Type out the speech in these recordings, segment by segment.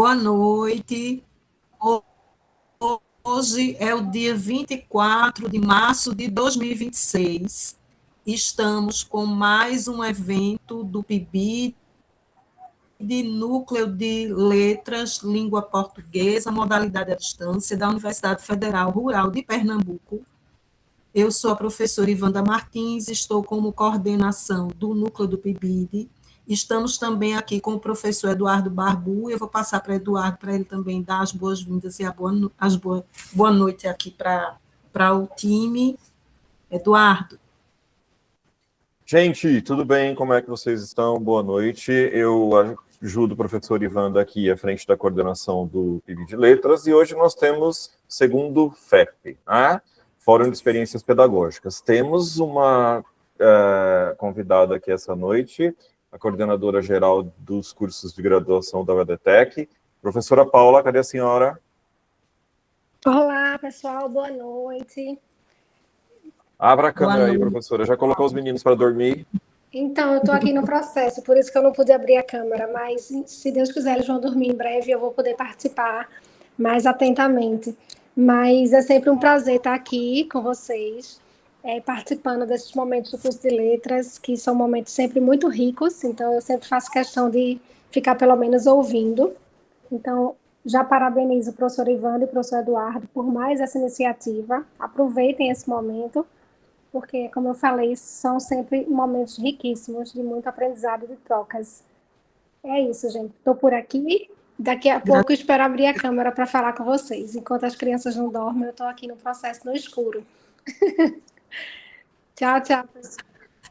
Boa noite. Hoje é o dia 24 de março de 2026. Estamos com mais um evento do PIBID, de Núcleo de Letras, Língua Portuguesa, Modalidade à Distância, da Universidade Federal Rural de Pernambuco. Eu sou a professora Ivanda Martins, estou como coordenação do Núcleo do PIBID. Estamos também aqui com o professor Eduardo Barbu. Eu vou passar para Eduardo, para ele também dar as boas-vindas e boa noite aqui para o time. Eduardo. Gente, tudo bem? Como é que vocês estão? Boa noite. Eu ajudo o professor Ivanda aqui à frente da coordenação do PIB de Letras e hoje nós temos segundo FEP, né? Fórum de Experiências Pedagógicas. Temos uma convidada aqui essa noite, a coordenadora geral dos cursos de graduação da UEDTEC, professora Paula. Cadê a senhora? Olá, pessoal, boa noite. Abra a câmera aí, professora. Já colocou os meninos para dormir? Então, eu estou aqui no processo, por isso que eu não pude abrir a câmera, mas se Deus quiser, eles vão dormir em breve e eu vou poder participar mais atentamente. Mas é sempre um prazer estar aqui com vocês, participando desses momentos do curso de letras, que são momentos sempre muito ricos, então eu sempre faço questão de ficar pelo menos ouvindo. Então, já parabenizo o professor Ivanda e o professor Eduardo por mais essa iniciativa. Aproveitem esse momento, porque, como eu falei, são sempre momentos riquíssimos de muito aprendizado e de trocas. É isso, gente. Estou por aqui. Daqui a pouco espero abrir a câmera para falar com vocês. Enquanto as crianças não dormem, eu estou aqui no processo no escuro. Tchau, tchau, pessoal.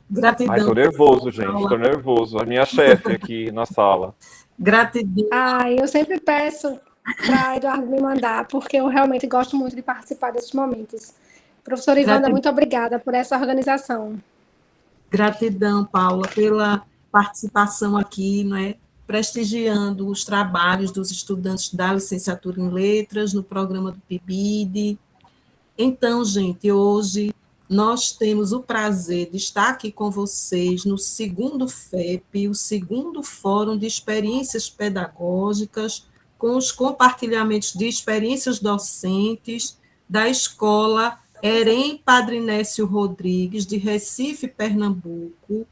Gratidão. Ai, estou nervoso, gente. Estou nervoso. A minha chefe aqui na sala. Gratidão. Eu sempre peço para Eduardo me mandar, porque eu realmente gosto muito de participar desses momentos. Professora Ivanda, muito obrigada por essa organização. Gratidão, Paula, pela participação aqui, né, prestigiando os trabalhos dos estudantes da licenciatura em letras no programa do PIBID. Então, gente, hoje nós temos o prazer de estar aqui com vocês no segundo FEP, o segundo Fórum de Experiências Pedagógicas, com os compartilhamentos de experiências docentes da Escola Herém Padrinécio Rodrigues, de Recife, Pernambuco,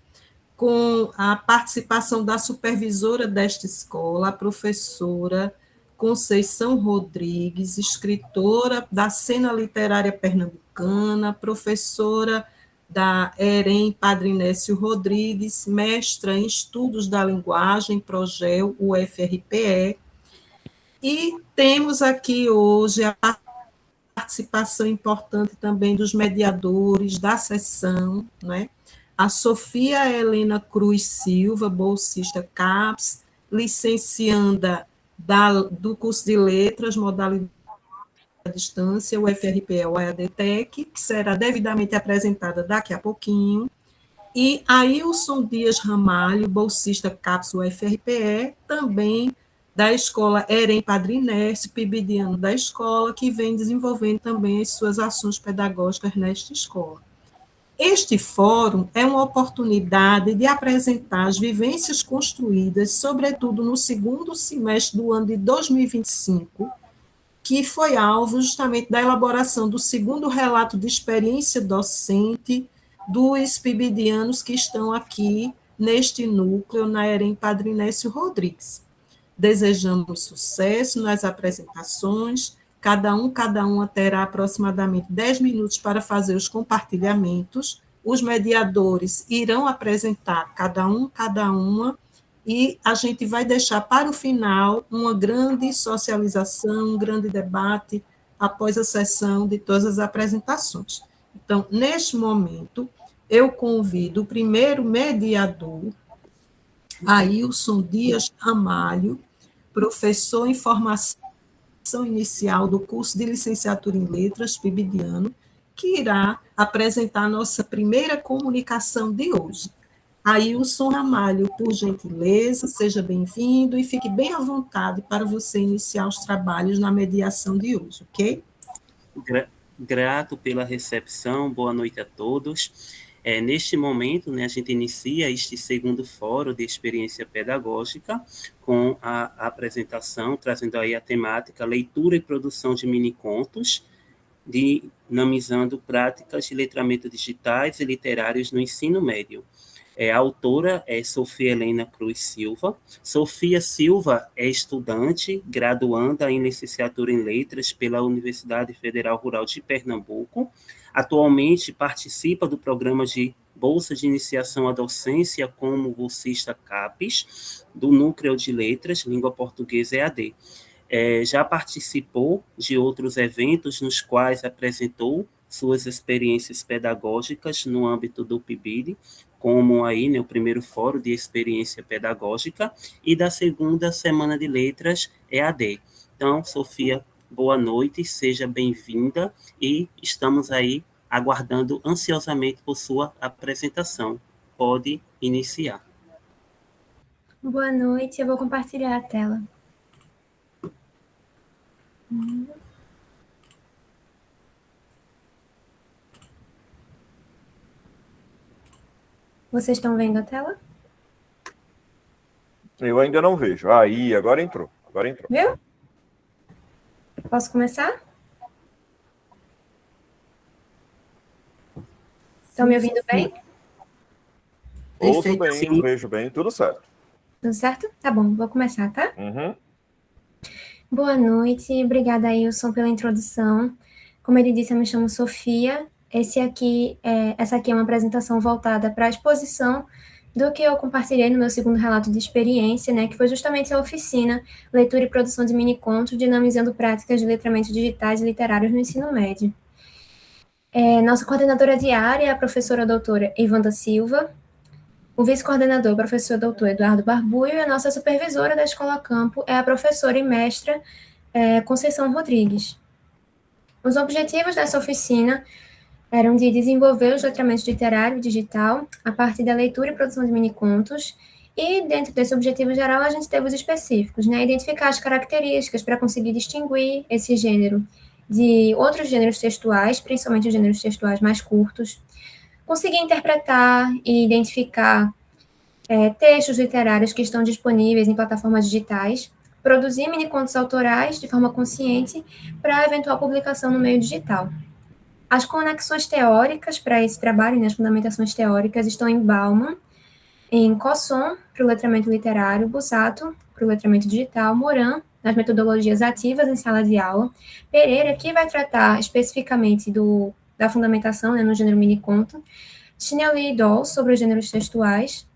com a participação da supervisora desta escola, a professora Conceição Rodrigues, escritora da cena literária pernambucana, professora da Herém Padrinécio Rodrigues, mestra em estudos da linguagem, PROGEL, UFRPE, e temos aqui hoje a participação importante também dos mediadores da sessão, né? A Sofia Helena Cruz Silva, bolsista CAPES, licencianda do curso de letras, modalidade à distância, o FRPE ou a EADTEC, que será devidamente apresentada daqui a pouquinho, e Ailson Dias Ramalho, bolsista CAPES UFRPE, também da Escola Herém Padrinécio, PIBidiano da escola, que vem desenvolvendo também as suas ações pedagógicas nesta escola. Este fórum é uma oportunidade de apresentar as vivências construídas, sobretudo no segundo semestre do ano de 2025, que foi alvo justamente da elaboração do segundo relato de experiência docente dos PIBidianos que estão aqui neste núcleo, na Herém Padrinécio Rodrigues. Desejamos sucesso nas apresentações, cada uma terá aproximadamente 10 minutos para fazer os compartilhamentos, os mediadores irão apresentar cada uma, e a gente vai deixar para o final uma grande socialização, um grande debate após a sessão de todas as apresentações. Então, neste momento, eu convido o primeiro mediador, Ailson Dias Ramalho, professor em formação inicial do curso de licenciatura em letras, PIBidiano, que irá apresentar a nossa primeira comunicação de hoje. Ailson Ramalho, por gentileza, seja bem-vindo e fique bem à vontade para você iniciar os trabalhos na mediação de hoje, ok? Grato pela recepção, boa noite a todos. Neste momento, né, a gente inicia este segundo fórum de experiência pedagógica com a apresentação, trazendo aí a temática leitura e produção de mini-contos, dinamizando práticas de letramento digitais e literários no ensino médio. A autora é Sofia Helena Cruz Silva. Sofia Silva é estudante, graduanda em licenciatura em letras pela Universidade Federal Rural de Pernambuco. Atualmente participa do programa de Bolsa de Iniciação à Docência como bolsista CAPES, do Núcleo de Letras, Língua Portuguesa EAD. Já participou de outros eventos nos quais apresentou suas experiências pedagógicas no âmbito do PIBID, como aí, né, o primeiro fórum de experiência pedagógica e da segunda semana de letras EAD. Então, Sofia, boa noite, seja bem-vinda e estamos aí aguardando ansiosamente por sua apresentação. Pode iniciar. Boa noite, eu vou compartilhar a tela. Vocês estão vendo a tela? Eu ainda não vejo. Aí, agora entrou. Viu? Posso começar? Estão me ouvindo bem? Ouço bem, vejo bem, tudo certo. Tudo certo? Tá bom, vou começar, tá? Uhum. Boa noite, obrigada, Ilson, pela introdução. Como ele disse, eu me chamo Sofia. Essa aqui é uma apresentação voltada para a exposição do que eu compartilhei no meu segundo relato de experiência, né, que foi justamente a oficina Leitura e Produção de Mini-Contos, dinamizando práticas de letramento digitais e literários no ensino médio. Nossa coordenadora diária é a professora doutora Ivanda Silva, o vice-coordenador, o professor doutor Eduardo Barbuio, e a nossa supervisora da Escola Campo é a professora e mestra Conceição Rodrigues. Os objetivos dessa oficina eram de desenvolver os letramentos literário e digital a partir da leitura e produção de mini-contos, e dentro desse objetivo geral a gente teve os específicos, né? Identificar as características para conseguir distinguir esse gênero de outros gêneros textuais, principalmente os gêneros textuais mais curtos, conseguir interpretar e identificar textos literários que estão disponíveis em plataformas digitais, produzir mini-contos autorais de forma consciente para eventual publicação no meio digital. As conexões teóricas para esse trabalho, né, as fundamentações teóricas, estão em Bauman, em Cosson, para o letramento literário, Bussato, para o letramento digital, Moran, nas metodologias ativas em sala de aula, Pereira, que vai tratar especificamente da fundamentação, né, no gênero mini-conto, Chinelli e Doll, sobre os gêneros textuais.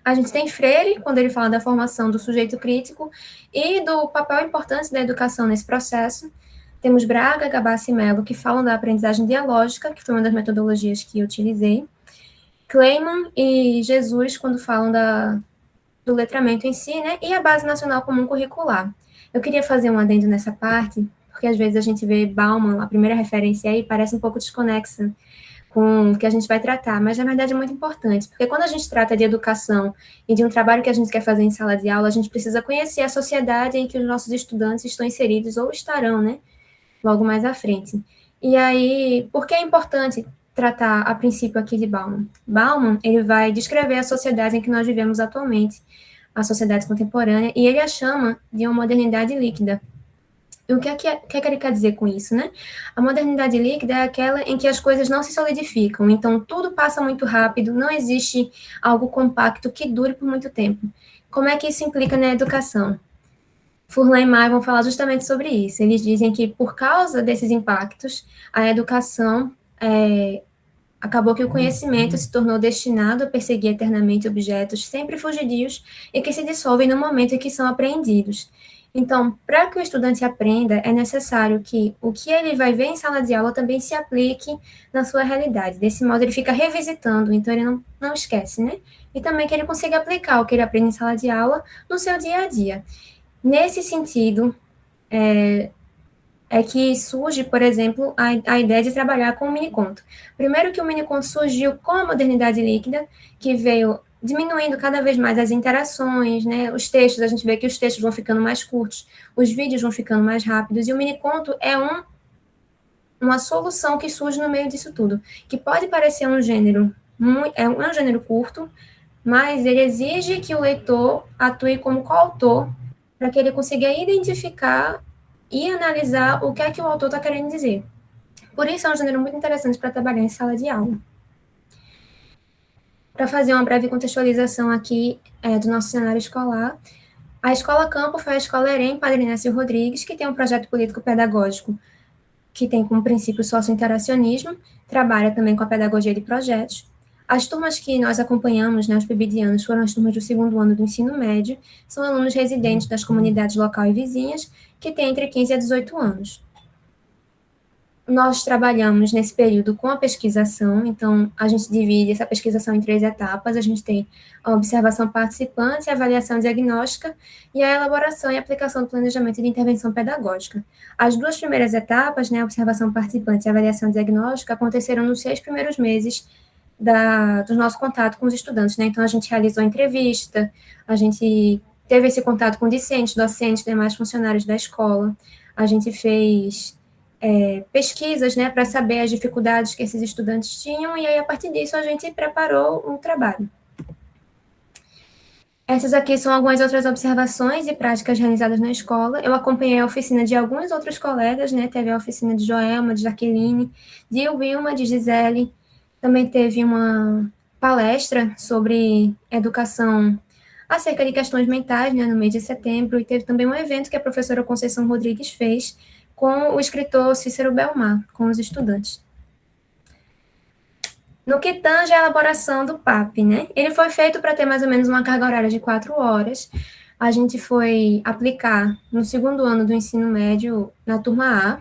A gente tem Freire, quando ele fala da formação do sujeito crítico e do papel importante da educação nesse processo. Temos Braga, Gabassi e Mello, que falam da aprendizagem dialógica, que foi uma das metodologias que eu utilizei. Kleiman e Jesus, quando falam do letramento em si, né? E a Base Nacional Comum Curricular. Eu queria fazer um adendo nessa parte, porque às vezes a gente vê Bauman, a primeira referência aí, parece um pouco desconexa com o que a gente vai tratar, mas na verdade é muito importante, porque quando a gente trata de educação e de um trabalho que a gente quer fazer em sala de aula, a gente precisa conhecer a sociedade em que os nossos estudantes estão inseridos ou estarão, né? Logo mais à frente. E aí, por que é importante tratar a princípio aqui de Bauman? Bauman, ele vai descrever a sociedade em que nós vivemos atualmente, a sociedade contemporânea, e ele a chama de uma modernidade líquida. E o que é que ele quer dizer com isso, né? A modernidade líquida é aquela em que as coisas não se solidificam, então tudo passa muito rápido, não existe algo compacto que dure por muito tempo. Como é que isso implica na educação? Furlan e May vão falar justamente sobre isso. Eles dizem que, por causa desses impactos, a educação acabou que o conhecimento se tornou destinado a perseguir eternamente objetos sempre fugidios e que se dissolvem no momento em que são apreendidos. Então, para que o estudante aprenda, é necessário que o que ele vai ver em sala de aula também se aplique na sua realidade. Desse modo, ele fica revisitando, então ele não esquece, né? E também que ele consiga aplicar o que ele aprende em sala de aula no seu dia a dia. Nesse sentido, é que surge, por exemplo, a ideia de trabalhar com o mini-conto. Primeiro que o mini-conto surgiu com a modernidade líquida, que veio diminuindo cada vez mais as interações, né? Os textos, a gente vê que os textos vão ficando mais curtos, os vídeos vão ficando mais rápidos, e o mini-conto é uma solução que surge no meio disso tudo, que pode parecer um gênero é um gênero curto, mas ele exige que o leitor atue como coautor para que ele consiga identificar e analisar o que é que o autor está querendo dizer. Por isso, é um gênero muito interessante para trabalhar em sala de aula. Para fazer uma breve contextualização aqui do nosso cenário escolar, a Escola Campo foi a escola EREM Padre Inácio Rodrigues, que tem um projeto político-pedagógico que tem como princípio o socio-interacionismo, trabalha também com a pedagogia de projetos. As turmas que nós acompanhamos, né, os PIBidianos, foram as turmas do 2º ano do ensino médio, são alunos residentes das comunidades local e vizinhas, que têm entre 15 a 18 anos. Nós trabalhamos nesse período com a pesquisação, então a gente divide essa pesquisação em 3 etapas. A gente tem a observação participante, a avaliação diagnóstica e a elaboração e aplicação do planejamento de intervenção pedagógica. As 2 primeiras etapas, né, a observação participante e a avaliação diagnóstica, aconteceram nos 6 primeiros meses do nosso contato com os estudantes, né? Então a gente realizou entrevista, a gente teve esse contato com discentes, docentes, demais funcionários da escola, a gente fez pesquisas, né, para saber as dificuldades que esses estudantes tinham, e aí, a partir disso, a gente preparou um trabalho. Essas aqui são algumas outras observações e práticas realizadas na escola. Eu acompanhei a oficina de alguns outros colegas, né, teve a oficina de Joelma, de Jaqueline, de Wilma, de Gisele, também teve uma palestra sobre educação acerca de questões mentais, né, no mês de setembro, e teve também um evento que a professora Conceição Rodrigues fez com o escritor Cícero Belmar, com os estudantes. No que tange a elaboração do PAP, né? Ele foi feito para ter mais ou menos uma carga horária de 4 horas. A gente foi aplicar no 2º ano do ensino médio, na turma A,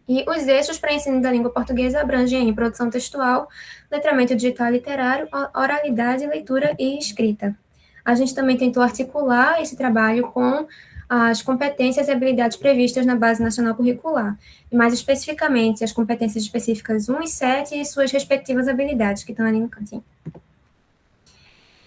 e os eixos para ensino da língua portuguesa abrangem produção textual, letramento digital e literário, oralidade, leitura e escrita. A gente também tentou articular esse trabalho com as competências e habilidades previstas na Base Nacional Curricular, e mais especificamente as competências específicas 1 e 7 e suas respectivas habilidades, que estão ali no cantinho.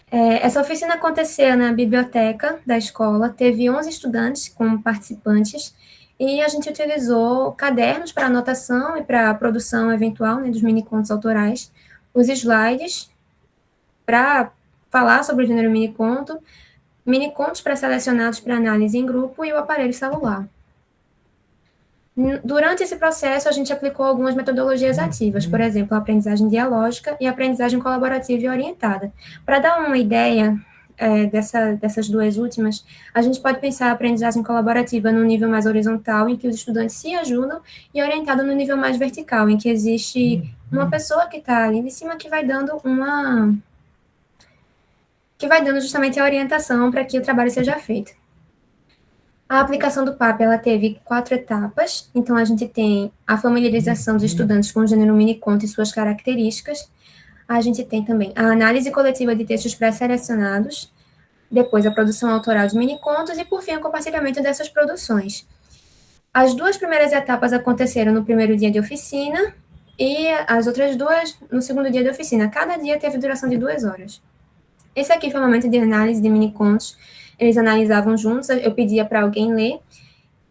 Essa oficina aconteceu na biblioteca da escola, teve 11 estudantes como participantes, e a gente utilizou cadernos para anotação e para a produção eventual, né, dos mini-contos autorais, os slides para falar sobre o gênero mini-contos pré-selecionados para análise em grupo e o aparelho celular. Durante esse processo, a gente aplicou algumas metodologias ativas, por exemplo, a aprendizagem dialógica e a aprendizagem colaborativa e orientada. Para dar uma ideia dessas 2 últimas, a gente pode pensar a aprendizagem colaborativa no nível mais horizontal, em que os estudantes se ajudam, e orientada no nível mais vertical, em que existe uma pessoa que está ali de cima que vai dando justamente a orientação para que o trabalho seja feito. A aplicação do PAP, ela teve 4 etapas, então a gente tem a familiarização dos estudantes com o gênero mini-conto e suas características, a gente tem também a análise coletiva de textos pré-selecionados, depois a produção autoral de mini-contos e, por fim, o compartilhamento dessas produções. As 2 primeiras etapas aconteceram no primeiro dia de oficina e as outras 2 no segundo dia de oficina. Cada dia teve duração de 2 horas. Esse aqui foi o momento de análise de mini-contos. Eles analisavam juntos, eu pedia para alguém ler,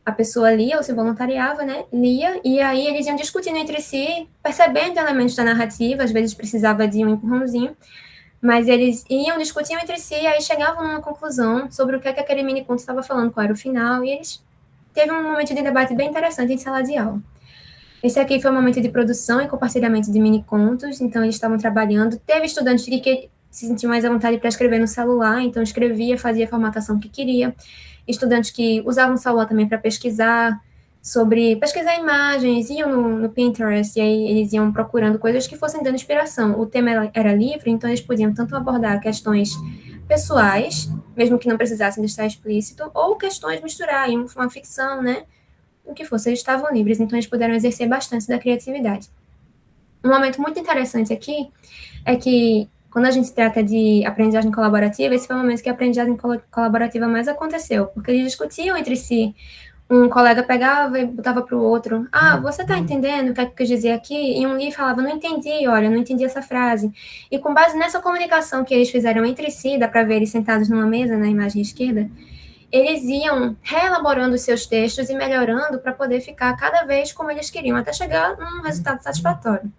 a pessoa lia ou se voluntariava, né, lia, e aí eles iam discutindo entre si, percebendo elementos da narrativa, às vezes precisava de um empurrãozinho, mas eles iam, discutiam entre si, e aí chegavam numa conclusão sobre o que aquele mini-conto estava falando, qual era o final, e eles teve um momento de debate bem interessante em sala de aula. Esse aqui foi um momento de produção e compartilhamento de mini-contos, então eles estavam trabalhando, teve estudantes que se sentiam mais à vontade para escrever no celular, então escrevia, fazia a formatação que queria, estudantes que usavam o celular também para pesquisar imagens, iam no Pinterest, e aí eles iam procurando coisas que fossem dando inspiração. O tema era livre, então eles podiam tanto abordar questões pessoais, mesmo que não precisassem de estar explícito, ou questões misturar, uma ficção, né, o que fosse, eles estavam livres, então eles puderam exercer bastante da criatividade. Um momento muito interessante aqui é que, quando a gente trata de aprendizagem colaborativa, esse foi o momento que a aprendizagem colaborativa mais aconteceu, porque eles discutiam entre si. Um colega pegava e botava para o outro, você está entendendo o que é que eu quis dizer aqui? E um li falava, não entendi, olha, não entendi essa frase. E com base nessa comunicação que eles fizeram entre si, dá para ver eles sentados numa mesa, na imagem esquerda, eles iam reelaborando os seus textos e melhorando para poder ficar cada vez como eles queriam, até chegar num resultado satisfatório.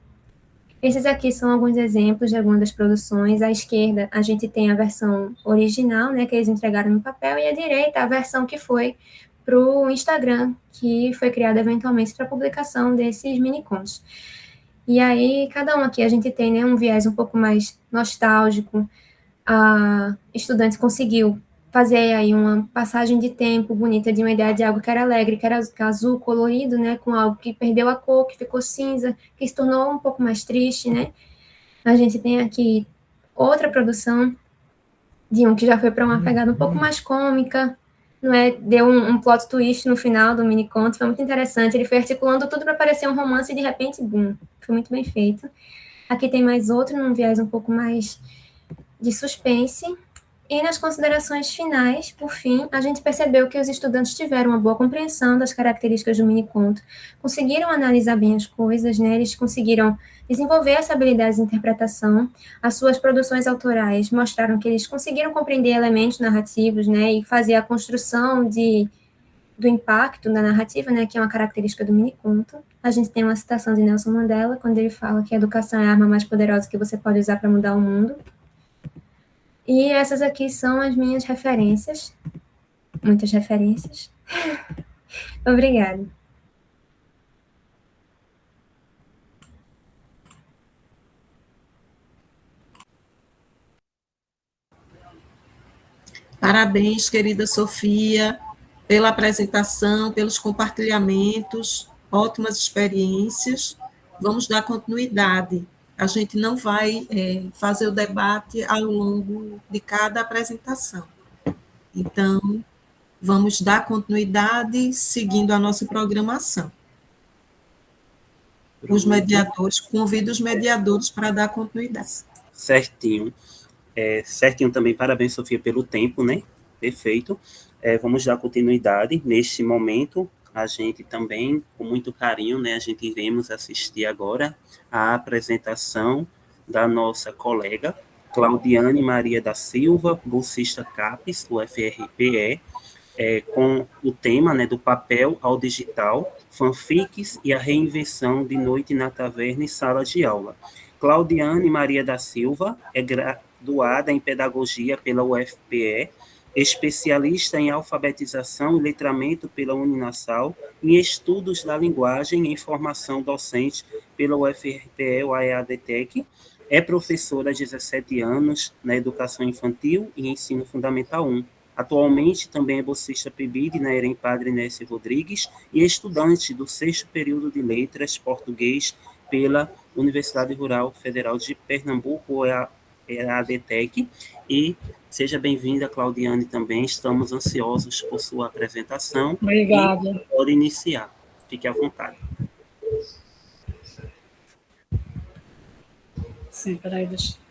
Esses aqui são alguns exemplos de algumas das produções. À esquerda, a gente tem a versão original, né, que eles entregaram no papel, e à direita, a versão que foi para o Instagram, que foi criada eventualmente para a publicação desses mini-contos. E aí, cada um aqui, a gente tem, né, um viés um pouco mais nostálgico. A estudante conseguiu fazer aí uma passagem de tempo bonita de uma ideia de algo que era alegre, que era azul colorido, né, com algo que perdeu a cor, que ficou cinza, que se tornou um pouco mais triste, né. A gente tem aqui outra produção de um que já foi para uma pegada um pouco mais cômica, não é? Deu um plot twist no final do mini conto, foi muito interessante. Ele foi articulando tudo para parecer um romance e de repente, bum, foi muito bem feito. Aqui tem mais outro, num viés um pouco mais de suspense. E nas considerações finais, por fim, a gente percebeu que os estudantes tiveram uma boa compreensão das características do mini-conto, conseguiram analisar bem as coisas, né? Eles conseguiram desenvolver essa habilidade de interpretação. As suas produções autorais mostraram que eles conseguiram compreender elementos narrativos, né? E fazer a construção do impacto da narrativa, né? Que é uma característica do mini-conto. A gente tem uma citação de Nelson Mandela, quando ele fala que a educação é a arma mais poderosa que você pode usar para mudar o mundo. E essas aqui são as minhas referências. Muitas referências. Obrigada. Parabéns, querida Sofia, pela apresentação, pelos compartilhamentos, ótimas experiências. Vamos dar continuidade. A gente não vai fazer o debate ao longo de cada apresentação. Então, vamos dar continuidade seguindo a nossa programação. Os mediadores, convido os mediadores para dar continuidade. Certinho. Certinho também, parabéns, Sofia, pelo tempo, né? Perfeito. Vamos dar continuidade. Neste momento, a gente também, com muito carinho, né? A gente iremos assistir agora a apresentação da nossa colega, Claudiane Maria da Silva, bolsista CAPES, do FRPE, com o tema, né, do papel ao digital, fanfics e a reinvenção de noite na taverna e sala de aula. Claudiane Maria da Silva é graduada em Pedagogia pela UFPE, especialista em alfabetização e letramento pela Uninasal, em estudos da linguagem e formação docente pela UFRPE, UEADTEC, é professora há 17 anos na Educação Infantil e Ensino Fundamental 1. Atualmente também é bolsista PIBID na EREM Padre Nécio Rodrigues e é estudante do 6º período de Letras Português pela Universidade Rural Federal de Pernambuco, EADTEC. E seja bem-vinda, Claudiane, também. Estamos ansiosos por sua apresentação. Obrigada. Pode iniciar. Fique à vontade. Sim, peraí, deixa eu...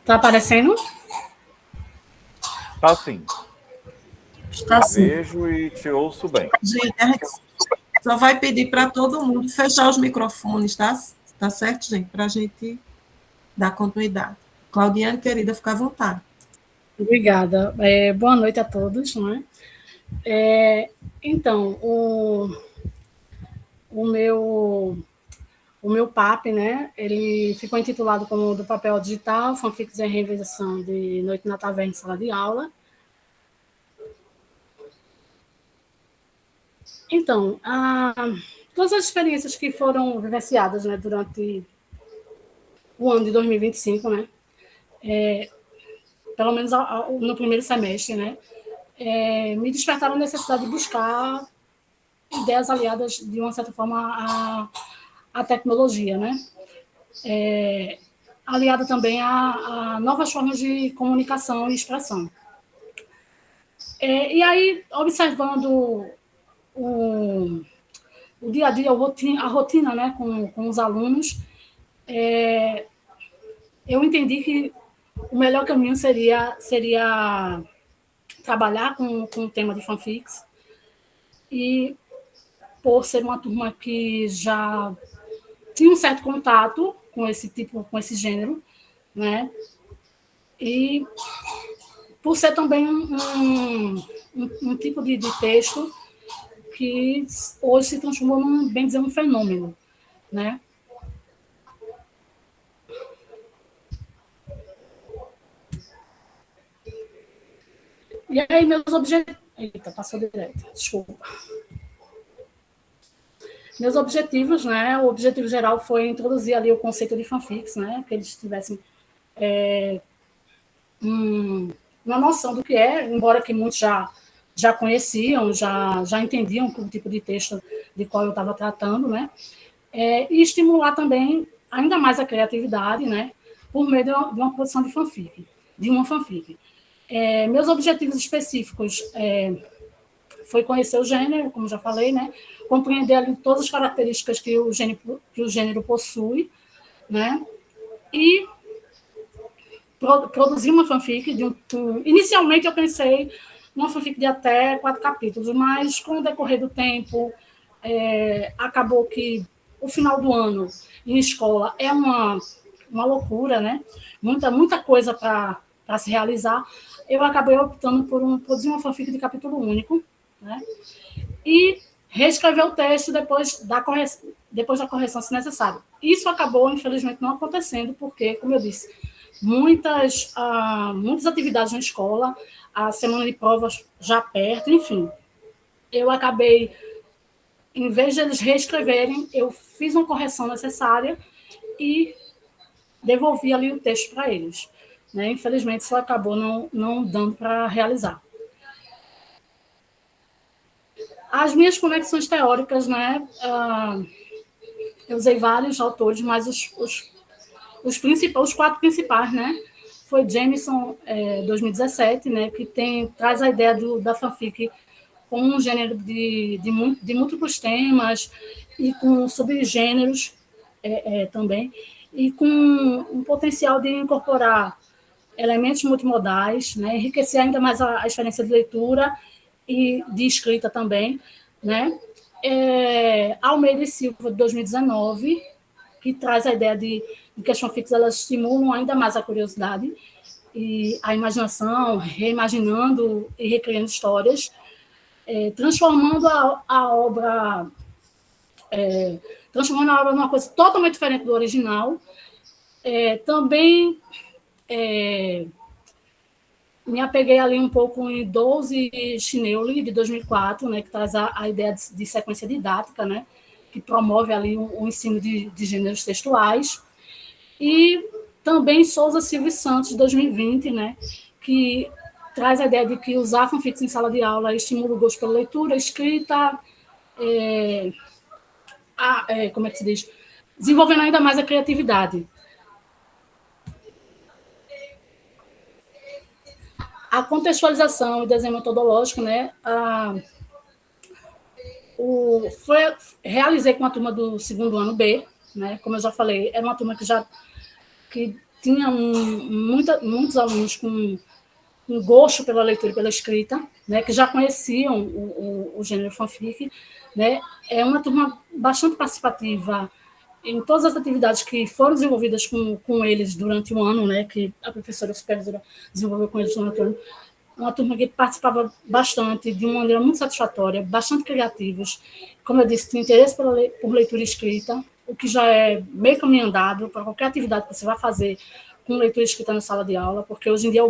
Está aparecendo? Tá sim. Está sim. Vejo e te ouço bem. Gente, a gente só vai pedir para todo mundo fechar os microfones, tá? Tá certo, gente? Para a gente dar continuidade. Claudiane, querida, fica à vontade. Obrigada. Boa noite a todos. Não é? Então, o meu o meu PAP, né, ele ficou intitulado como Do Papel Digital, Fanfics em Revisão de Noite na Taverna em Sala de Aula. Então, todas as experiências que foram vivenciadas, né, durante o ano de 2025, né, pelo menos no primeiro semestre, né, me despertaram a necessidade de buscar ideias aliadas, de uma certa forma, à tecnologia, né? Aliada também a novas formas de comunicação e expressão. E aí, observando o dia a dia, a rotina, né, com os alunos, eu entendi que o melhor caminho seria trabalhar com o tema de fanfics, e por ser uma turma que já tinha um certo contato com esse gênero, né? E por ser também um tipo de texto que hoje se transformou bem dizer, um fenômeno, né? E aí, meus objetivos... Eita, passou direto, desculpa. Meus objetivos, né? O objetivo geral foi introduzir ali o conceito de fanfics, né? Que eles tivessem uma noção do que é, embora que muitos já conheciam, já entendiam o tipo de texto de qual eu estava tratando, né? E estimular também ainda mais a criatividade, né? Por meio de uma produção de uma fanfic. Meus objetivos específicos foi conhecer o gênero, como já falei, né? Compreender ali todas as características que o gênero possui, né? E produzir uma fanfic. Inicialmente, eu pensei numa fanfic de até 4 capítulos, mas com o decorrer do tempo, acabou que o final do ano em escola é uma loucura, né? Muita coisa para se realizar. Eu acabei optando por produzir uma fanfic de capítulo único, né? E reescrever o texto depois da correção, se necessário. Isso acabou, infelizmente, não acontecendo, porque, como eu disse, muitas atividades na escola, a semana de provas já perto, enfim. Eu acabei, em vez de eles reescreverem, eu fiz uma correção necessária e devolvi ali o texto para eles, né? Infelizmente, isso acabou não dando para realizar. As minhas conexões teóricas, né? Eu usei vários autores, mas os 4 principais, né? Foi Jameson, 2017, né? Que traz a ideia da fanfic com um gênero de múltiplos temas e com subgêneros também, e com um potencial de incorporar elementos multimodais, né? Enriquecer ainda mais a experiência de leitura e de escrita também, né? Almeida e Silva, de 2019, que traz a ideia de que as fanfics elas estimulam ainda mais a curiosidade e a imaginação, reimaginando e recriando histórias, transformando a obra numa coisa totalmente diferente do original. Também me apeguei ali um pouco em 12 Schneuli, de 2004, né, que traz a ideia de sequência didática, né, que promove ali o ensino de gêneros textuais. E também Souza Silva e Santos, de 2020, né, que traz a ideia de que usar fanfics em sala de aula estimula o gosto pela leitura, escrita, como é que se diz? Desenvolvendo ainda mais a criatividade. A contextualização e desenho metodológico, né? Realizei com a turma do segundo ano B, né? Como eu já falei, era uma turma que tinha muitos alunos com gosto pela leitura e pela escrita, né? Que já conheciam o gênero fanfic, né? É uma turma bastante participativa em todas as atividades que foram desenvolvidas com eles durante o ano, né, que a professora supervisora desenvolveu com eles durante o ano. Uma turma que participava bastante, de uma maneira muito satisfatória, bastante criativos. Como eu disse, tinha interesse por leitura e escrita, o que já é meio caminho andado para qualquer atividade que você vai fazer com leitura escrita na sala de aula, porque hoje em dia é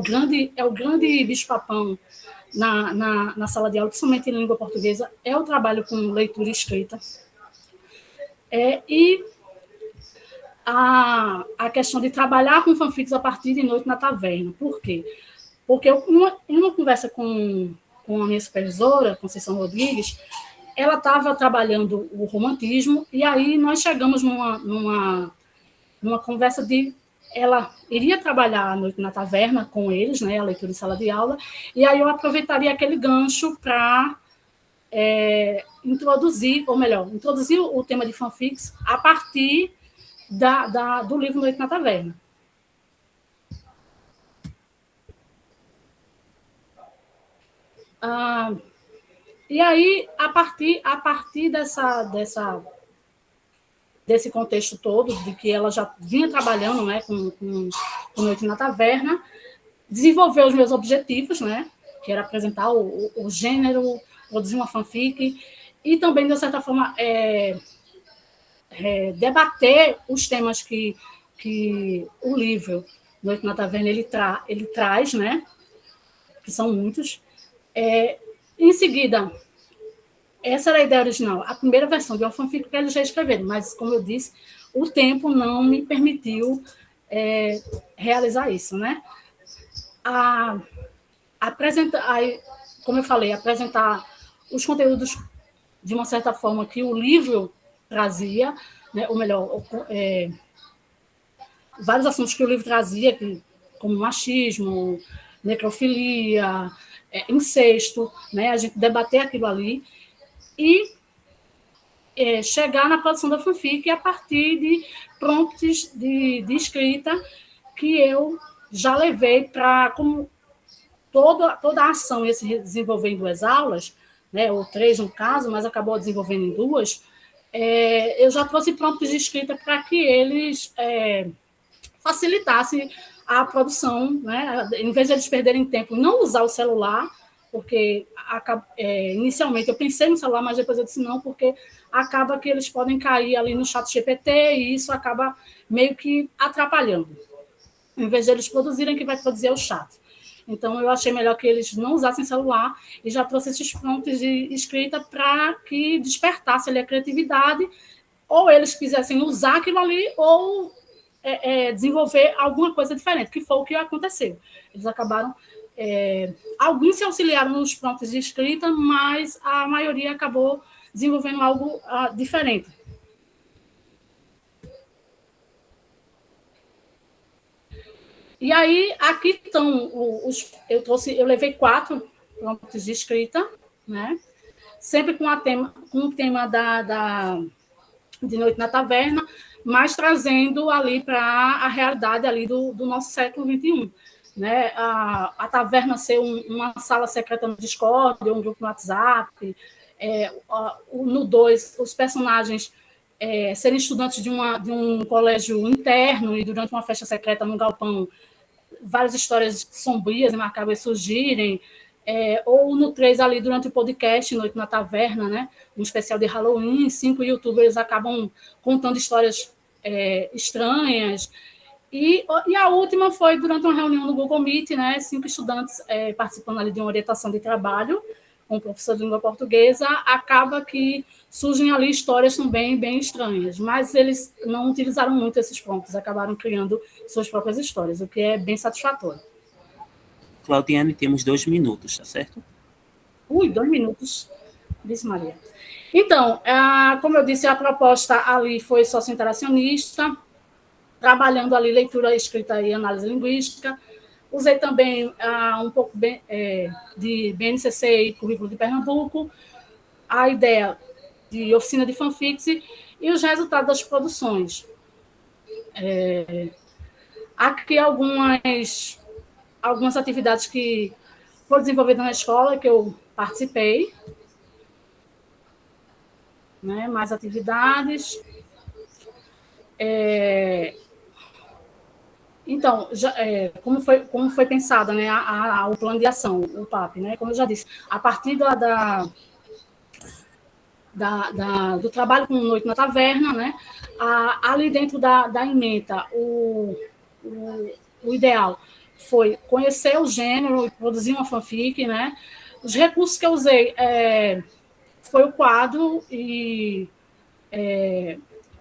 o grande bicho-papão na sala de aula, principalmente em língua portuguesa, é o trabalho com leitura escrita. E a questão de trabalhar com fanfics a partir de Noite na Taverna. Por quê? Porque em uma conversa com a minha supervisora, Conceição Rodrigues, ela estava trabalhando o romantismo, e aí nós chegamos numa conversa de ela iria trabalhar a Noite na Taverna com eles, né, a leitura em sala de aula, e aí eu aproveitaria aquele gancho para introduzir o tema de fanfics a partir do livro Noite na Taverna. E aí, a partir desse contexto todo, de que ela já vinha trabalhando, né, com Noite na Taverna, desenvolver os meus objetivos, né, que era apresentar o gênero, produzir uma fanfic, e também, de certa forma, debater os temas que o livro Noite na Taverna ele traz, né, que são muitos. Em seguida, essa era a ideia original, a primeira versão de uma fanfic que eles já escreveram, mas, como eu disse, o tempo não me permitiu realizar isso, né? Como eu falei, apresentar os conteúdos de uma certa forma que o livro trazia, né? Ou melhor, vários assuntos que o livro trazia, como machismo, necrofilia, incesto, né? A gente debater aquilo ali e chegar na produção da fanfic a partir de prompts de escrita que eu já levei para, como toda a ação ia se desenvolver em 2 aulas, né, ou 3 no caso, mas acabou desenvolvendo em 2, eu já trouxe prompts de escrita para que eles facilitassem a produção, né, em vez de eles perderem tempo em não usar o celular, porque inicialmente eu pensei no celular, mas depois eu disse não, porque acaba que eles podem cair ali no chat GPT e isso acaba meio que atrapalhando. Em vez de eles produzirem, quem vai produzir é o chat. Então, eu achei melhor que eles não usassem celular e já trouxe esses prompts de escrita para que despertasse ali a criatividade, ou eles quisessem usar aquilo ali, ou desenvolver alguma coisa diferente, que foi o que aconteceu. Eles acabaram... alguns se auxiliaram nos prompts de escrita, mas a maioria acabou desenvolvendo algo diferente. E aí, aqui estão eu levei 4 prompts de escrita, né? Sempre com o tema de Noite na Taverna, mas trazendo ali para a realidade ali do nosso século XXI. Né? A taverna ser uma sala secreta no Discord, um grupo no WhatsApp. No 2, os personagens serem estudantes de um colégio interno e durante uma festa secreta no galpão, várias histórias sombrias e macabras surgirem, ou no 3, ali durante o podcast Noite na Taverna, né? Um especial de Halloween, 5 youtubers acabam contando histórias estranhas. E a última foi durante uma reunião no Google Meet, né? 5 estudantes participando ali de uma orientação de trabalho com o professor de língua portuguesa, acaba que surgem ali histórias também bem estranhas, mas eles não utilizaram muito esses prompts, acabaram criando suas próprias histórias, o que é bem satisfatório. Claudiane, temos 2 minutos, tá certo? 2 minutos, disse Maria. Então, como eu disse, a proposta ali foi socio-interacionista, trabalhando ali leitura, escrita e análise linguística. Usei também um pouco de BNCC e Currículo de Pernambuco, a ideia de oficina de fanfics e os resultados das produções. Aqui algumas atividades que foram desenvolvidas na escola, que eu participei. Né? Mais atividades. Então, como foi pensada, né, o plano de ação, o PAP, né, como eu já disse, a partir do trabalho com Noite na Taverna, né? Ali dentro da ementa, o ideal foi conhecer o gênero e produzir uma fanfic, né? Os recursos que eu usei foi o quadro e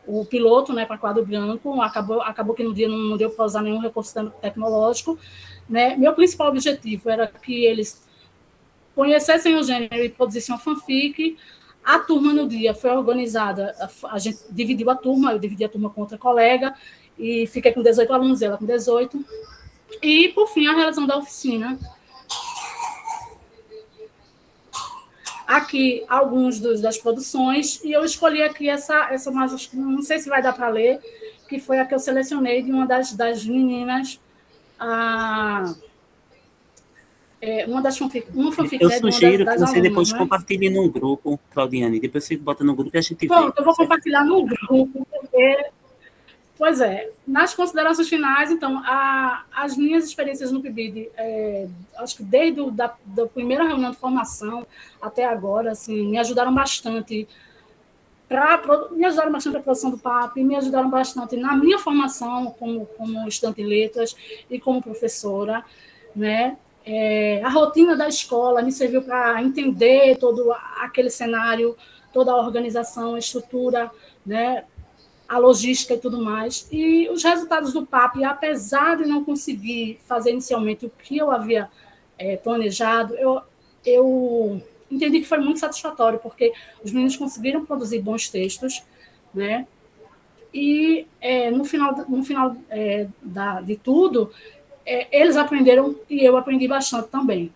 o piloto, né, para quadro branco. Acabou que no dia não deu para usar nenhum recurso tecnológico, né? Meu principal objetivo era que eles conhecessem o gênero e produzissem uma fanfic. A turma no dia foi organizada, a gente dividiu a turma, eu dividi a turma com outra colega, e fiquei com 18 alunos, ela com 18. E, por fim, a realização da oficina. Aqui, alguns das produções, e eu escolhi aqui essa mais, não sei se vai dar para ler, que foi a que eu selecionei de uma das meninas, uma fanfic. Eu Né, sugiro das que você alunas, depois né? compartilhe no grupo, Claudiane, depois você bota no grupo e a gente vê. Pronto, eu vou compartilhar no grupo, porque... Pois é, nas considerações finais, então, as minhas experiências no PIBID, acho que desde da primeira reunião de formação até agora, assim, me ajudaram bastante para a produção do PAP, me ajudaram bastante na minha formação como estudante de letras e como professora, né? A rotina da escola me serviu para entender todo aquele cenário, toda a organização, a estrutura, né? A logística e tudo mais. E os resultados do PAP, apesar de não conseguir fazer inicialmente o que eu havia planejado, eu entendi que foi muito satisfatório, porque os meninos conseguiram produzir bons textos, né? E no final de tudo, eles aprenderam e eu aprendi bastante também.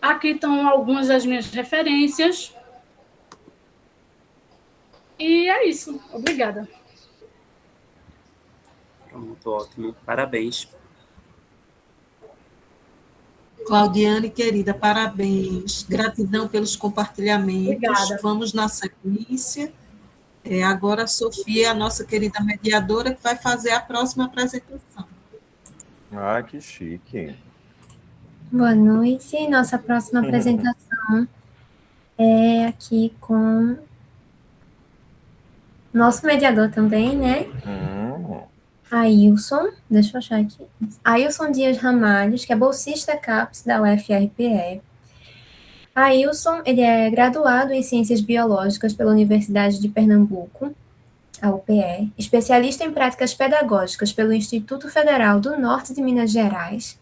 Aqui estão algumas das minhas referências. E é isso. Obrigada. Pronto, ótimo. Parabéns. Claudiane, querida, parabéns. Gratidão pelos compartilhamentos. Obrigada. Vamos na sequência. Agora a Sofia, a nossa querida mediadora, que vai fazer a próxima apresentação. Ah, que chique. Boa noite. Nossa próxima apresentação é aqui com nosso mediador também, né? Ailson, deixa eu achar aqui. Ailson Dias Ramalhos, que é bolsista CAPES da UFRPE. Ailson, ele é graduado em Ciências Biológicas pela Universidade de Pernambuco, a UPE, especialista em práticas pedagógicas pelo Instituto Federal do Norte de Minas Gerais.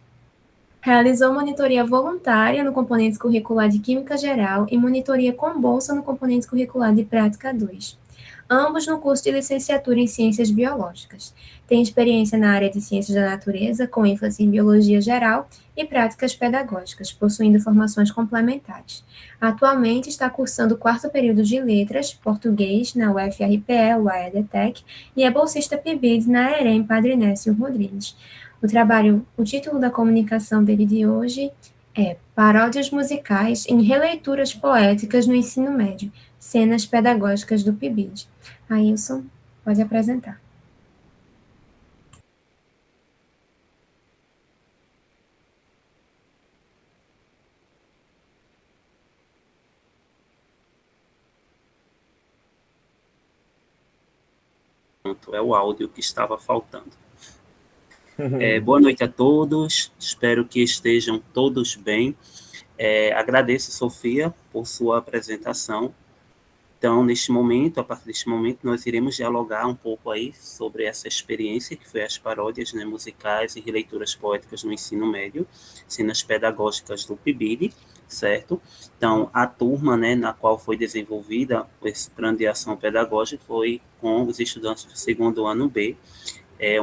Realizou monitoria voluntária no componente curricular de Química Geral e monitoria com bolsa no componente curricular de Prática 2. Ambos no curso de licenciatura em Ciências Biológicas. Tem experiência na área de Ciências da Natureza, com ênfase em Biologia Geral e Práticas Pedagógicas, possuindo formações complementares. Atualmente está cursando o 4º período de Letras, Português, na UFRPE, UAE-EDTEC, e é bolsista PIBID na EREM Padre Inécio Rodrigues. O título da comunicação dele de hoje é Paródias Musicais em Releituras Poéticas no Ensino Médio, Cenas Pedagógicas do PIBID. Ailson, pode apresentar. Pronto, é o áudio que estava faltando. Boa noite a todos, espero que estejam todos bem. Agradeço, Sofia, por sua apresentação. Então, a partir deste momento, nós iremos dialogar um pouco aí sobre essa experiência, que foi as paródias, né, musicais e releituras poéticas no ensino médio, cenas pedagógicas do PIBID, certo? Então, a turma, né, na qual foi desenvolvida esse plano de ação pedagógica foi com os estudantes do 2º ano B,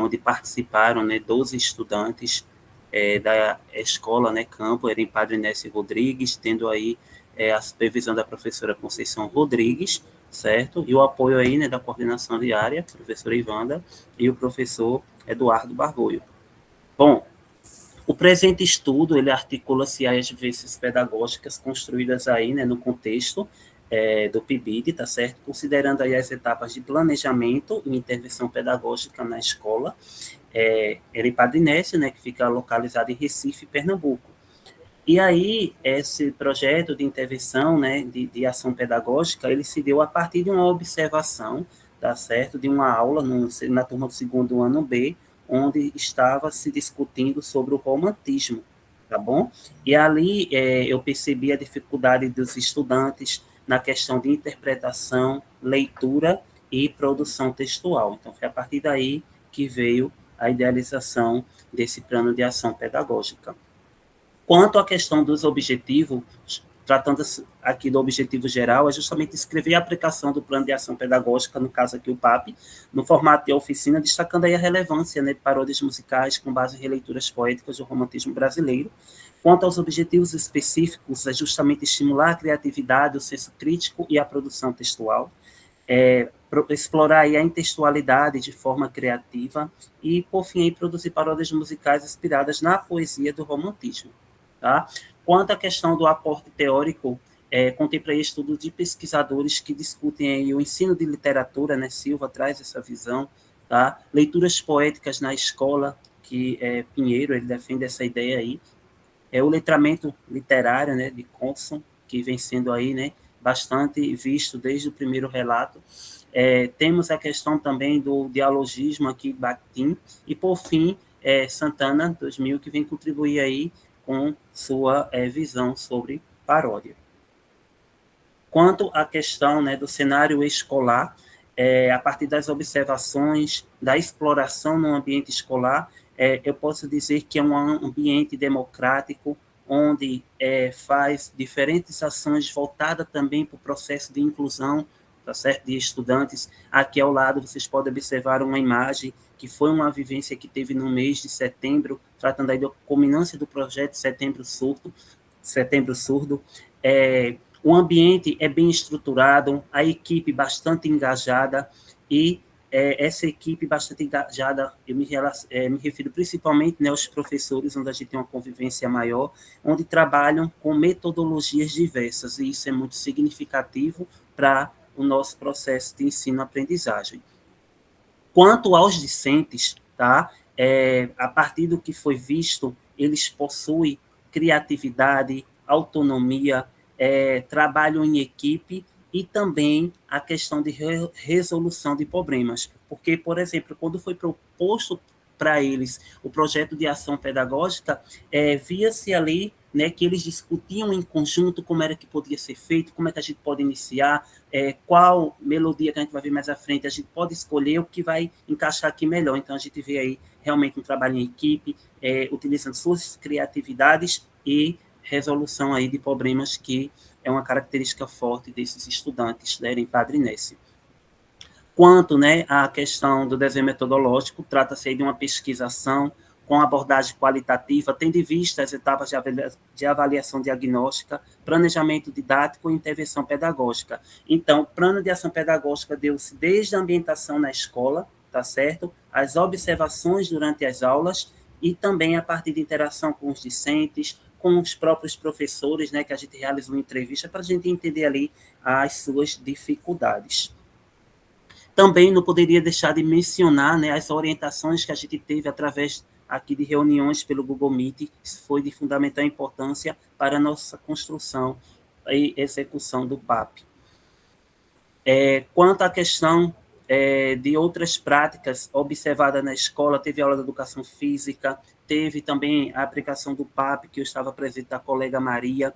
onde participaram, né, 12 estudantes da escola, né, Campo, era em Padre Inécio Rodrigues, tendo aí a supervisão da professora Conceição Rodrigues, certo? E o apoio aí, né, da coordenação diária, professora Ivanda, e o professor Eduardo Barbolho. Bom, o presente estudo, ele articula-se às vivências pedagógicas construídas aí, né, no contexto do PIBID, tá certo? Considerando aí as etapas de planejamento e intervenção pedagógica na escola, era em Padre Inécio, né, que fica localizado em Recife, Pernambuco. E aí, esse projeto de intervenção, né, de ação pedagógica, ele se deu a partir de uma observação, tá certo, de uma aula na turma do segundo ano B, onde estava se discutindo sobre o romantismo, tá bom? E ali eu percebi a dificuldade dos estudantes na questão de interpretação, leitura e produção textual. Então, foi a partir daí que veio a idealização desse plano de ação pedagógica. Quanto à questão dos objetivos, tratando aqui do objetivo geral, é justamente descrever a aplicação do plano de ação pedagógica, no caso aqui o PAP, no formato de oficina, destacando aí a relevância, né, de paródias musicais com base em releituras poéticas do romantismo brasileiro. Quanto aos objetivos específicos, é justamente estimular a criatividade, o senso crítico e a produção textual, explorar aí a intextualidade de forma criativa e, por fim, aí, produzir paródias musicais inspiradas na poesia do romantismo. Tá? Quanto à questão do aporte teórico, contemplei estudos de pesquisadores que discutem aí o ensino de literatura, né? Silva traz essa visão, tá? Leituras poéticas na escola, que Pinheiro ele defende essa ideia aí, o letramento literário, né, de Compson, que vem sendo aí, né, bastante visto desde o primeiro relato. Temos a questão também do dialogismo aqui, Bakhtin, e por fim, Santana 2000, que vem contribuir aí com sua visão sobre paródia. Quanto à questão, né, do cenário escolar, a partir das observações, da exploração no ambiente escolar, eu posso dizer que é um ambiente democrático, onde faz diferentes ações voltadas também para o processo de inclusão, tá certo, de estudantes. Aqui ao lado vocês podem observar uma imagem que foi uma vivência que teve no mês de setembro, tratando aí da culminância do projeto Setembro Surdo. O ambiente é bem estruturado, a equipe bastante engajada, e essa equipe bastante engajada, eu me refiro principalmente, né, aos professores, onde a gente tem uma convivência maior, onde trabalham com metodologias diversas, e isso é muito significativo para o nosso processo de ensino-aprendizagem. Quanto aos discentes, tá? A partir do que foi visto, eles possuem criatividade, autonomia, trabalho em equipe e também a questão de resolução de problemas. Porque, por exemplo, quando foi proposto para eles o projeto de ação pedagógica, via-se ali, né, que eles discutiam em conjunto como era que podia ser feito, como é que a gente pode iniciar, qual melodia que a gente vai ver mais à frente, a gente pode escolher o que vai encaixar aqui melhor. Então, a gente vê aí realmente um trabalho em equipe, utilizando suas criatividades e resolução aí de problemas, que é uma característica forte desses estudantes da EREM Padre Nesse. Quanto, né, à questão do desenho metodológico, trata-se aí de uma pesquisação com abordagem qualitativa, tendo em vista as etapas de avaliação diagnóstica, planejamento didático e intervenção pedagógica. Então, o plano de ação pedagógica deu-se desde a ambientação na escola, tá certo? As observações durante as aulas e também a partir de interação com os discentes, com os próprios professores, né, que a gente realizou uma entrevista para a gente entender ali as suas dificuldades. Também não poderia deixar de mencionar, né, as orientações que a gente teve através aqui de reuniões pelo Google Meet, isso foi de fundamental importância para a nossa construção e execução do PAP. Quanto à questão de outras práticas observadas na escola, teve aula de educação física, teve também a aplicação do PAP, que eu estava presente da colega Maria,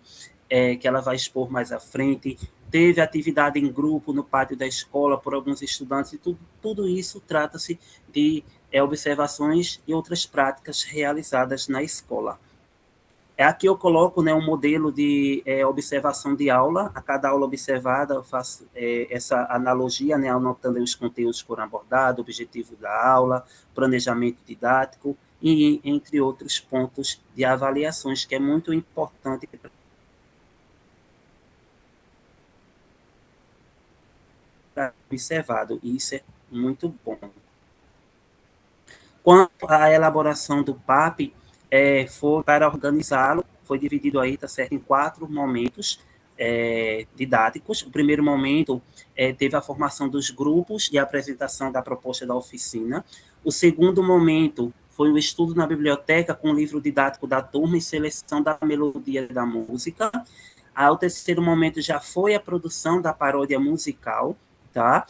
que ela vai expor mais à frente, teve atividade em grupo no pátio da escola por alguns estudantes, e tudo isso trata-se de observações e outras práticas realizadas na escola. Aqui eu coloco, né, um modelo de observação de aula. A cada aula observada eu faço essa analogia, né, anotando os conteúdos que foram abordados, objetivo da aula, planejamento didático, e entre outros pontos de avaliações, que é muito importante para observado, e isso é muito bom. Quanto à elaboração do PAP, foi para organizá-lo, foi dividido aí, tá certo, em 4 momentos didáticos. O primeiro momento teve a formação dos grupos e a apresentação da proposta da oficina. O segundo momento foi o estudo na biblioteca com o livro didático da turma e seleção da melodia da música. O terceiro momento já foi a produção da paródia musical, tá?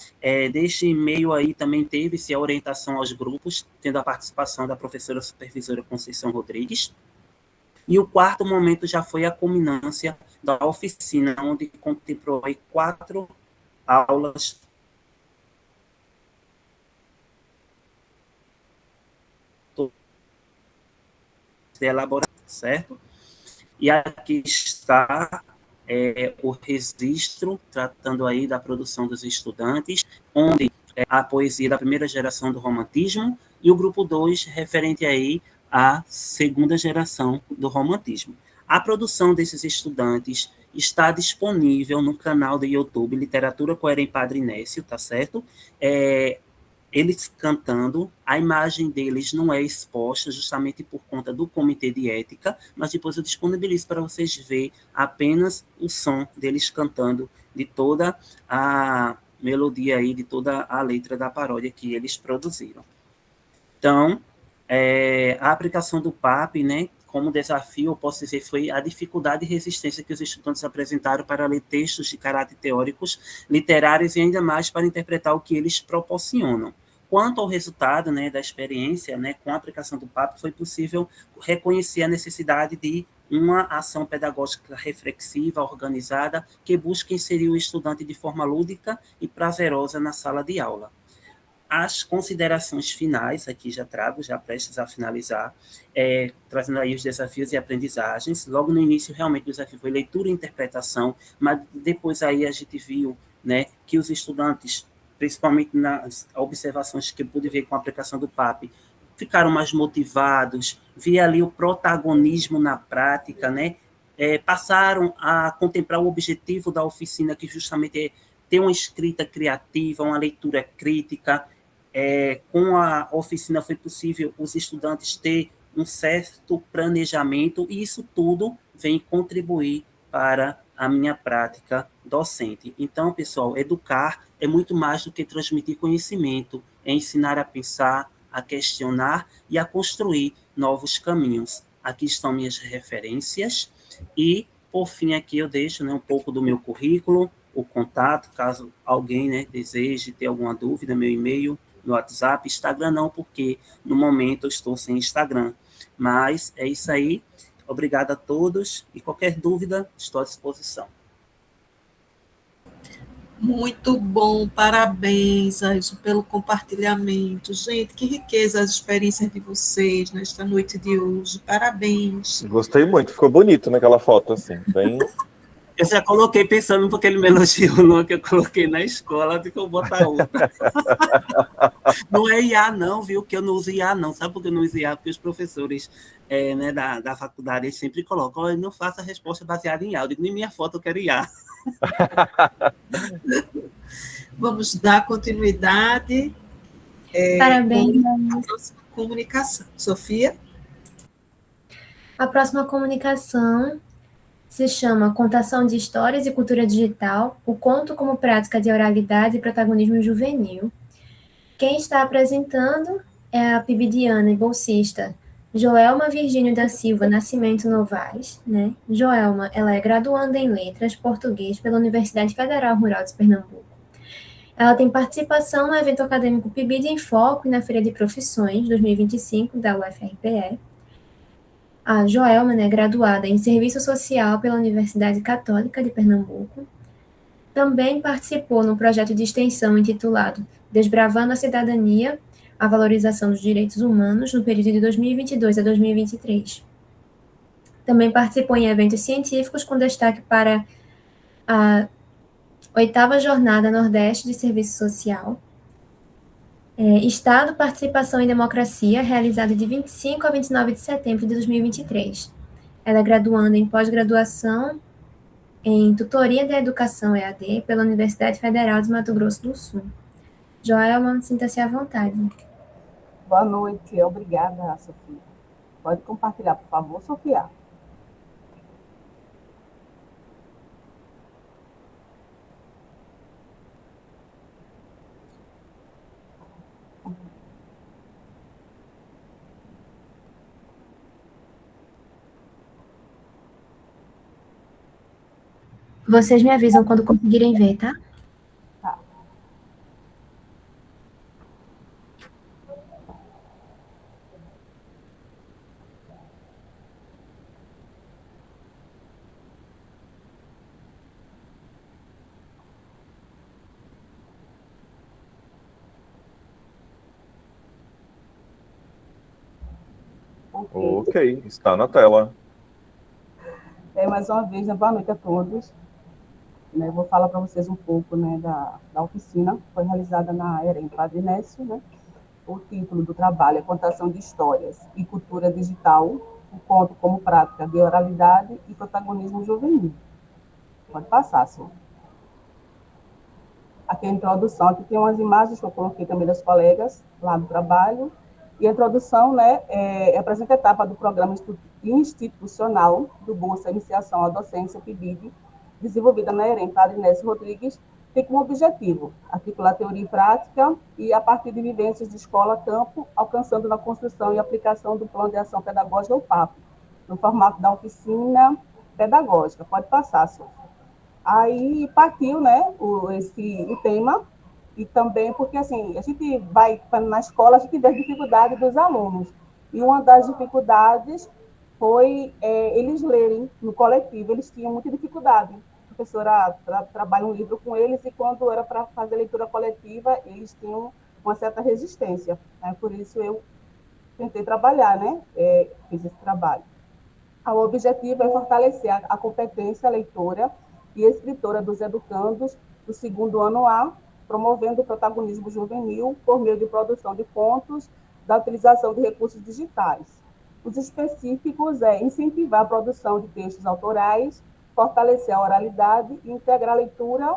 Deste e-mail aí também teve-se a orientação aos grupos, tendo a participação da professora supervisora Conceição Rodrigues. E o quarto momento já foi a culminância da oficina, onde contemplou aí 4 aulas de elaboração, certo? E aqui está o registro, tratando aí da produção dos estudantes, onde a poesia da primeira geração do romantismo, e o grupo 2, referente aí à segunda geração do romantismo. A produção desses estudantes está disponível no canal do YouTube Literatura Coerem Padre Inécio, tá certo? Eles cantando, a imagem deles não é exposta justamente por conta do comitê de ética, mas depois eu disponibilizo para vocês verem apenas o som deles cantando de toda a melodia aí, de toda a letra da paródia que eles produziram. Então, a aplicação do PAP, né, como desafio, eu posso dizer, foi a dificuldade e resistência que os estudantes apresentaram para ler textos de caráter teóricos, literários e ainda mais para interpretar o que eles proporcionam. Quanto ao resultado, né, da experiência, né, com a aplicação do PAP, foi possível reconhecer a necessidade de uma ação pedagógica reflexiva, organizada, que busque inserir o estudante de forma lúdica e prazerosa na sala de aula. As considerações finais, aqui já trago, já prestes a finalizar, trazendo aí os desafios e aprendizagens. Logo no início, realmente, o desafio foi leitura e interpretação, mas depois aí a gente viu, né, que os estudantes, principalmente nas observações que eu pude ver com a aplicação do PAP, ficaram mais motivados, via ali o protagonismo na prática, né, passaram a contemplar o objetivo da oficina, que justamente é ter uma escrita criativa, uma leitura crítica. Com a oficina foi possível os estudantes ter um certo planejamento, e isso tudo vem contribuir para a minha prática docente. Então, pessoal, educar é muito mais do que transmitir conhecimento, é ensinar a pensar, a questionar e a construir novos caminhos. Aqui estão minhas referências e, por fim, aqui eu deixo, né, um pouco do meu currículo, o contato, caso alguém, né, deseje ter alguma dúvida, meu e-mail, no WhatsApp, Instagram não, porque no momento eu estou sem Instagram. Mas é isso aí. Obrigado a todos e qualquer dúvida, estou à disposição. Muito bom, parabéns, Ailson, pelo compartilhamento. Gente, que riqueza as experiências de vocês nesta noite de hoje. Parabéns. Gostei muito, ficou bonito naquela foto, assim, bem... Eu já coloquei pensando porque ele me elogiou no que eu coloquei na escola, de que eu vou botar outra. Não é IA não, viu? Que eu não uso IA não. Sabe por que eu não uso IA? Porque os professores né, da faculdade eles sempre colocam, oh, eu não faço a resposta baseada em IA. Eu digo, nem minha foto eu quero IA. Vamos dar continuidade Parabéns. com a próxima comunicação. Sofia? A próxima comunicação se chama Contação de Histórias e Cultura Digital, o conto como prática de oralidade e protagonismo juvenil. Quem está apresentando é a pibidiana e bolsista Joelma Virgínio da Silva Nascimento Novaes, né? Joelma, ela é graduanda em Letras Português pela Universidade Federal Rural de Pernambuco. Ela tem participação no evento acadêmico PIBID em Foco e na Feira de Profissões 2025 da UFRPE. A Joelma é graduada em Serviço Social pela Universidade Católica de Pernambuco. Também participou no projeto de extensão intitulado Desbravando a Cidadania, a Valorização dos Direitos Humanos, no período de 2022 a 2023. Também participou em eventos científicos com destaque para a 8ª Jornada Nordeste de Serviço Social, Estado, Participação e Democracia, realizada de 25 a 29 de setembro de 2023. Ela é graduanda em pós-graduação em Tutoria da Educação EAD pela Universidade Federal de Mato Grosso do Sul. Joelma, sinta-se à vontade. Boa noite, obrigada, Sofia. Pode compartilhar, por favor, Sofia. Vocês me avisam quando conseguirem ver, tá? Tá. Ok, está na tela. Mais uma vez, né, boa noite a todos. Né, vou falar para vocês um pouco, né, da oficina que foi realizada na EREM Padre Inécio, né? O título do trabalho é Contação de Histórias e Cultura Digital, o conto como prática de oralidade e protagonismo juvenil. Pode passar, senhor. Aqui a introdução, aqui tem umas imagens que eu coloquei também das colegas lá do trabalho, e a introdução, né, é a presente etapa do programa institucional do Bolsa Iniciação à Docência, PIBID, desenvolvida na EREM Padre Inécio Rodrigues, tem como objetivo articular teoria e prática e, a partir de vivências de escola-campo, alcançando na construção e aplicação do Plano de Ação Pedagógica, o PAP, no formato da oficina pedagógica. Pode passar, senhor. Aí partiu, né, o tema, e também porque, assim, a gente vai na escola, a gente vê as dificuldades dos alunos, e uma das dificuldades foi eles lerem no coletivo, eles tinham muita dificuldade. A professora trabalha um livro com eles, e quando era para fazer leitura coletiva, eles tinham uma certa resistência, né? Por isso eu tentei trabalhar, né, fiz esse trabalho. O objetivo é fortalecer a competência leitora e escritora dos educandos do segundo ano A, promovendo o protagonismo juvenil por meio de produção de contos, da utilização de recursos digitais. Os específicos é incentivar a produção de textos autorais, fortalecer a oralidade e integrar a leitura,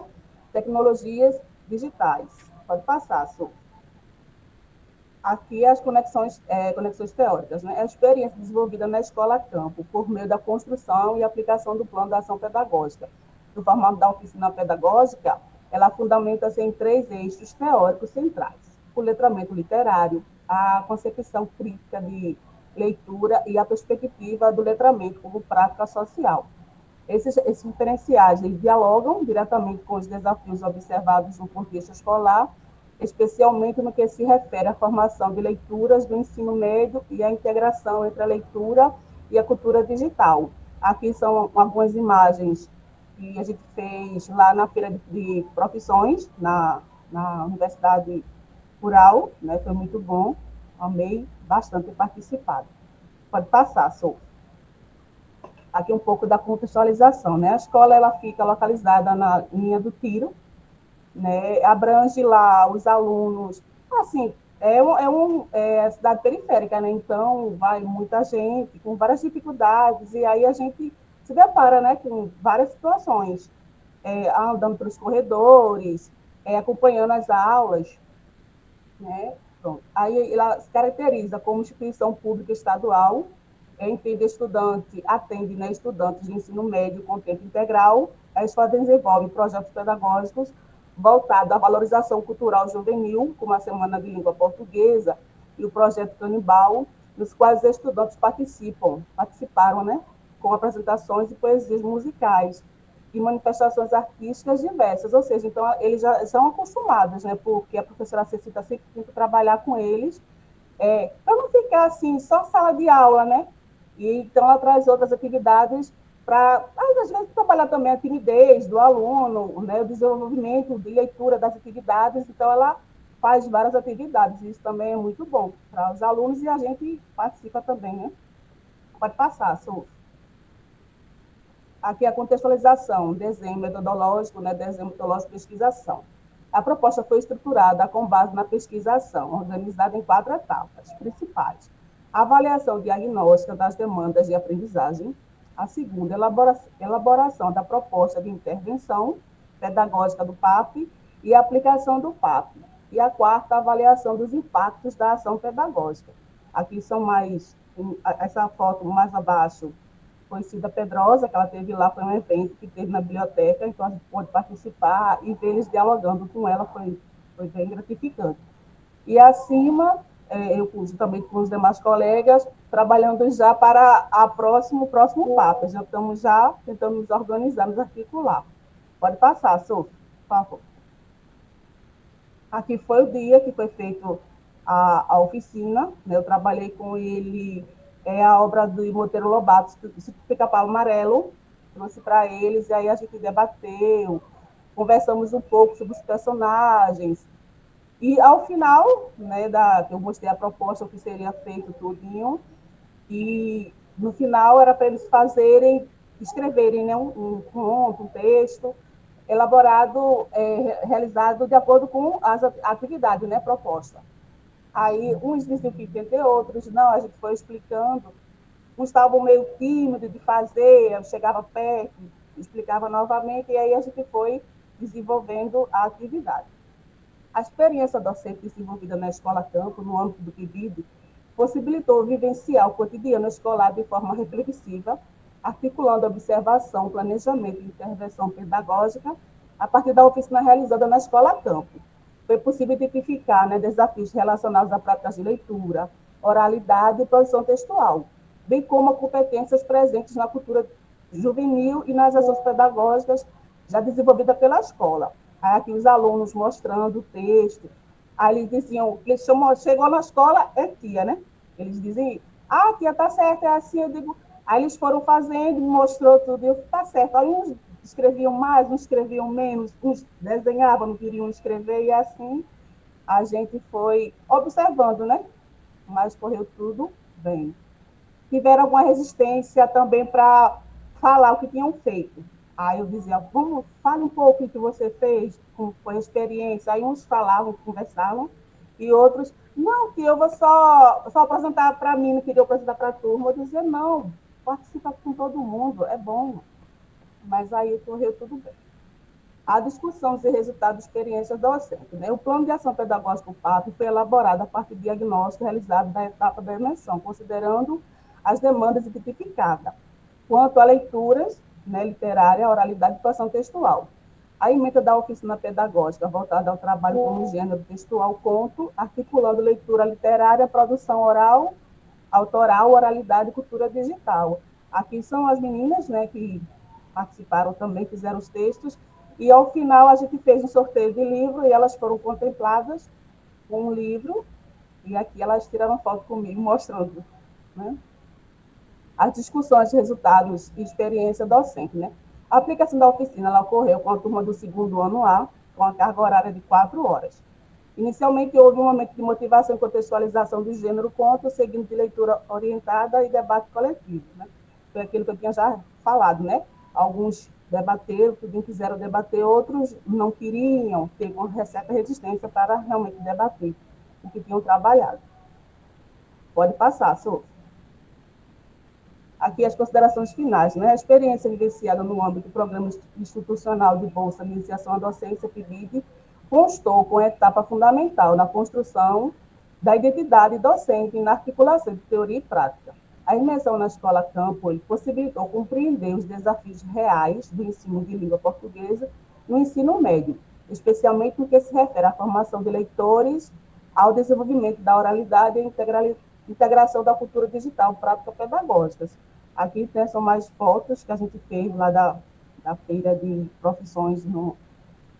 tecnologias digitais. Pode passar, Su. Aqui as conexões teóricas, né? A experiência desenvolvida na escola-campo, por meio da construção e aplicação do plano de ação pedagógica. No formato da oficina pedagógica, ela fundamenta-se em 3 eixos teóricos centrais: o letramento literário, a concepção crítica de leitura e a perspectiva do letramento como prática social. Esses diferenciais dialogam diretamente com os desafios observados no contexto escolar, especialmente no que se refere à formação de leituras do ensino médio e à integração entre a leitura e a cultura digital. Aqui são algumas imagens que a gente fez lá na Feira de Profissões, na Universidade Rural, né? Foi muito bom, amei bastante ter participado. Pode passar, Sou. Aqui um pouco da contextualização, né? A escola ela fica localizada na linha do Tiro, né? Abrange lá os alunos, assim, é cidade periférica, né? Então vai muita gente com várias dificuldades, e aí a gente se depara, né, com várias situações, andando pelos corredores, acompanhando as aulas, né? Pronto. Aí ela se caracteriza como instituição pública estadual, atende, né, estudantes de ensino médio com tempo integral. A escola desenvolve projetos pedagógicos voltados à valorização cultural juvenil, como a Semana de Língua Portuguesa e o projeto Canibal, nos quais os estudantes participaram, né, com apresentações e poesias musicais e manifestações artísticas diversas, ou seja, então eles já são acostumados, né, porque a professora Cecita sempre tem que trabalhar com eles, para não ficar assim, só sala de aula, né? E então ela traz outras atividades para, às vezes, trabalhar também a timidez do aluno, né, o desenvolvimento de leitura das atividades, então ela faz várias atividades, e isso também é muito bom para os alunos, e a gente participa também, né? Pode passar, Su. Aqui a contextualização, desenho metodológico, né, desenho metodológico de pesquisação. A proposta foi estruturada com base na pesquisação, organizada em 4 etapas principais: a avaliação diagnóstica das demandas de aprendizagem, a segunda, elaboração da proposta de intervenção pedagógica do PAP e a aplicação do PAP, e a quarta, a avaliação dos impactos da ação pedagógica. Aqui são essa foto mais abaixo foi Cida Pedrosa, que ela teve lá, foi um evento que teve na biblioteca, então a gente pôde participar e ver eles dialogando com ela, foi bem gratificante. E acima, eu juntamente com os demais colegas, trabalhando já para o próximo PAP, já estamos tentando nos organizar, nos articular. Pode passar, Sofia, por favor. Aqui foi o dia que foi feito a oficina, né? Eu trabalhei com ele, a obra do Monteiro Lobato, Pica-Pau Amarelo, trouxe para eles, e aí a gente debateu, conversamos um pouco sobre os personagens, e ao final, né, eu mostrei a proposta, o que seria feito tudinho, e no final era para eles escreverem, né, um conto, um texto, elaborado, realizado de acordo com as atividades, né, proposta. Aí uns diziam que entender, outros não, a gente foi explicando. Uns estavam meio tímidos de fazer, eu chegava perto, explicava novamente, e aí a gente foi desenvolvendo a atividade. A experiência docente desenvolvida na Escola Campo, no âmbito do PIBID, possibilitou vivenciar o cotidiano escolar de forma reflexiva, articulando observação, planejamento e intervenção pedagógica a partir da oficina realizada na Escola Campo. Foi possível identificar, né, desafios relacionados a práticas de leitura, oralidade e produção textual, bem como a competências presentes na cultura juvenil e nas ações pedagógicas já desenvolvidas pela escola. Aí aqui os alunos mostrando o texto, aí eles diziam, chegou na escola, é tia, né? Eles diziam, tia, tá certo, é assim, eu digo, aí eles foram fazendo, mostrou tudo, e eu, tá certo, aí uns escreviam mais, uns escreviam menos, uns desenhavam, não queriam escrever, e assim a gente foi observando, né? Mas correu tudo bem. Tiveram alguma resistência também para falar o que tinham feito. Aí eu dizia, fale um pouco o que você fez, como foi a experiência. Aí uns falavam, conversavam, e outros, não, que eu vou só apresentar para mim, não queria apresentar para a turma. Eu dizia, não, participa com todo mundo, é bom. Mas aí correu tudo bem. A discussão dos resultados de experiências docentes. Né? O plano de ação pedagógico PAP foi elaborado a partir do diagnóstico realizado da etapa da imersão, considerando as demandas identificadas, quanto a leituras, né, literária, oralidade e produção textual. A ementa da oficina pedagógica, voltada ao trabalho com o gênero textual, conto, articulando leitura literária, produção oral, autoral, oralidade e cultura digital. Aqui são as meninas, né, que participaram também, fizeram os textos, e ao final a gente fez um sorteio de livro e elas foram contempladas com um livro, e aqui elas tiraram foto comigo mostrando, né, as discussões de resultados e experiência docente. Né? A aplicação da oficina ela ocorreu com a turma do segundo ano A, com a carga horária de 4 horas. Inicialmente, houve um momento de motivação e contextualização do gênero conto, seguindo de leitura orientada e debate coletivo. Né? Foi aquilo que eu tinha já falado, né? Alguns debateram, também quiseram debater, outros não queriam, teve uma certa resistência para realmente debater o que tinham trabalhado. Pode passar, Sofia. Aqui as considerações finais, né? A experiência vivenciada no âmbito do Programa Institucional de Bolsa de Iniciação à Docência, PIBID, constou com a etapa fundamental na construção da identidade docente e na articulação de teoria e prática. A imersão na Escola Campo possibilitou compreender os desafios reais do ensino de língua portuguesa no ensino médio, especialmente no que se refere à formação de leitores, ao desenvolvimento da oralidade e à integração da cultura digital, prática pedagógicas. Aqui, né, são mais fotos que a gente fez lá da feira de profissões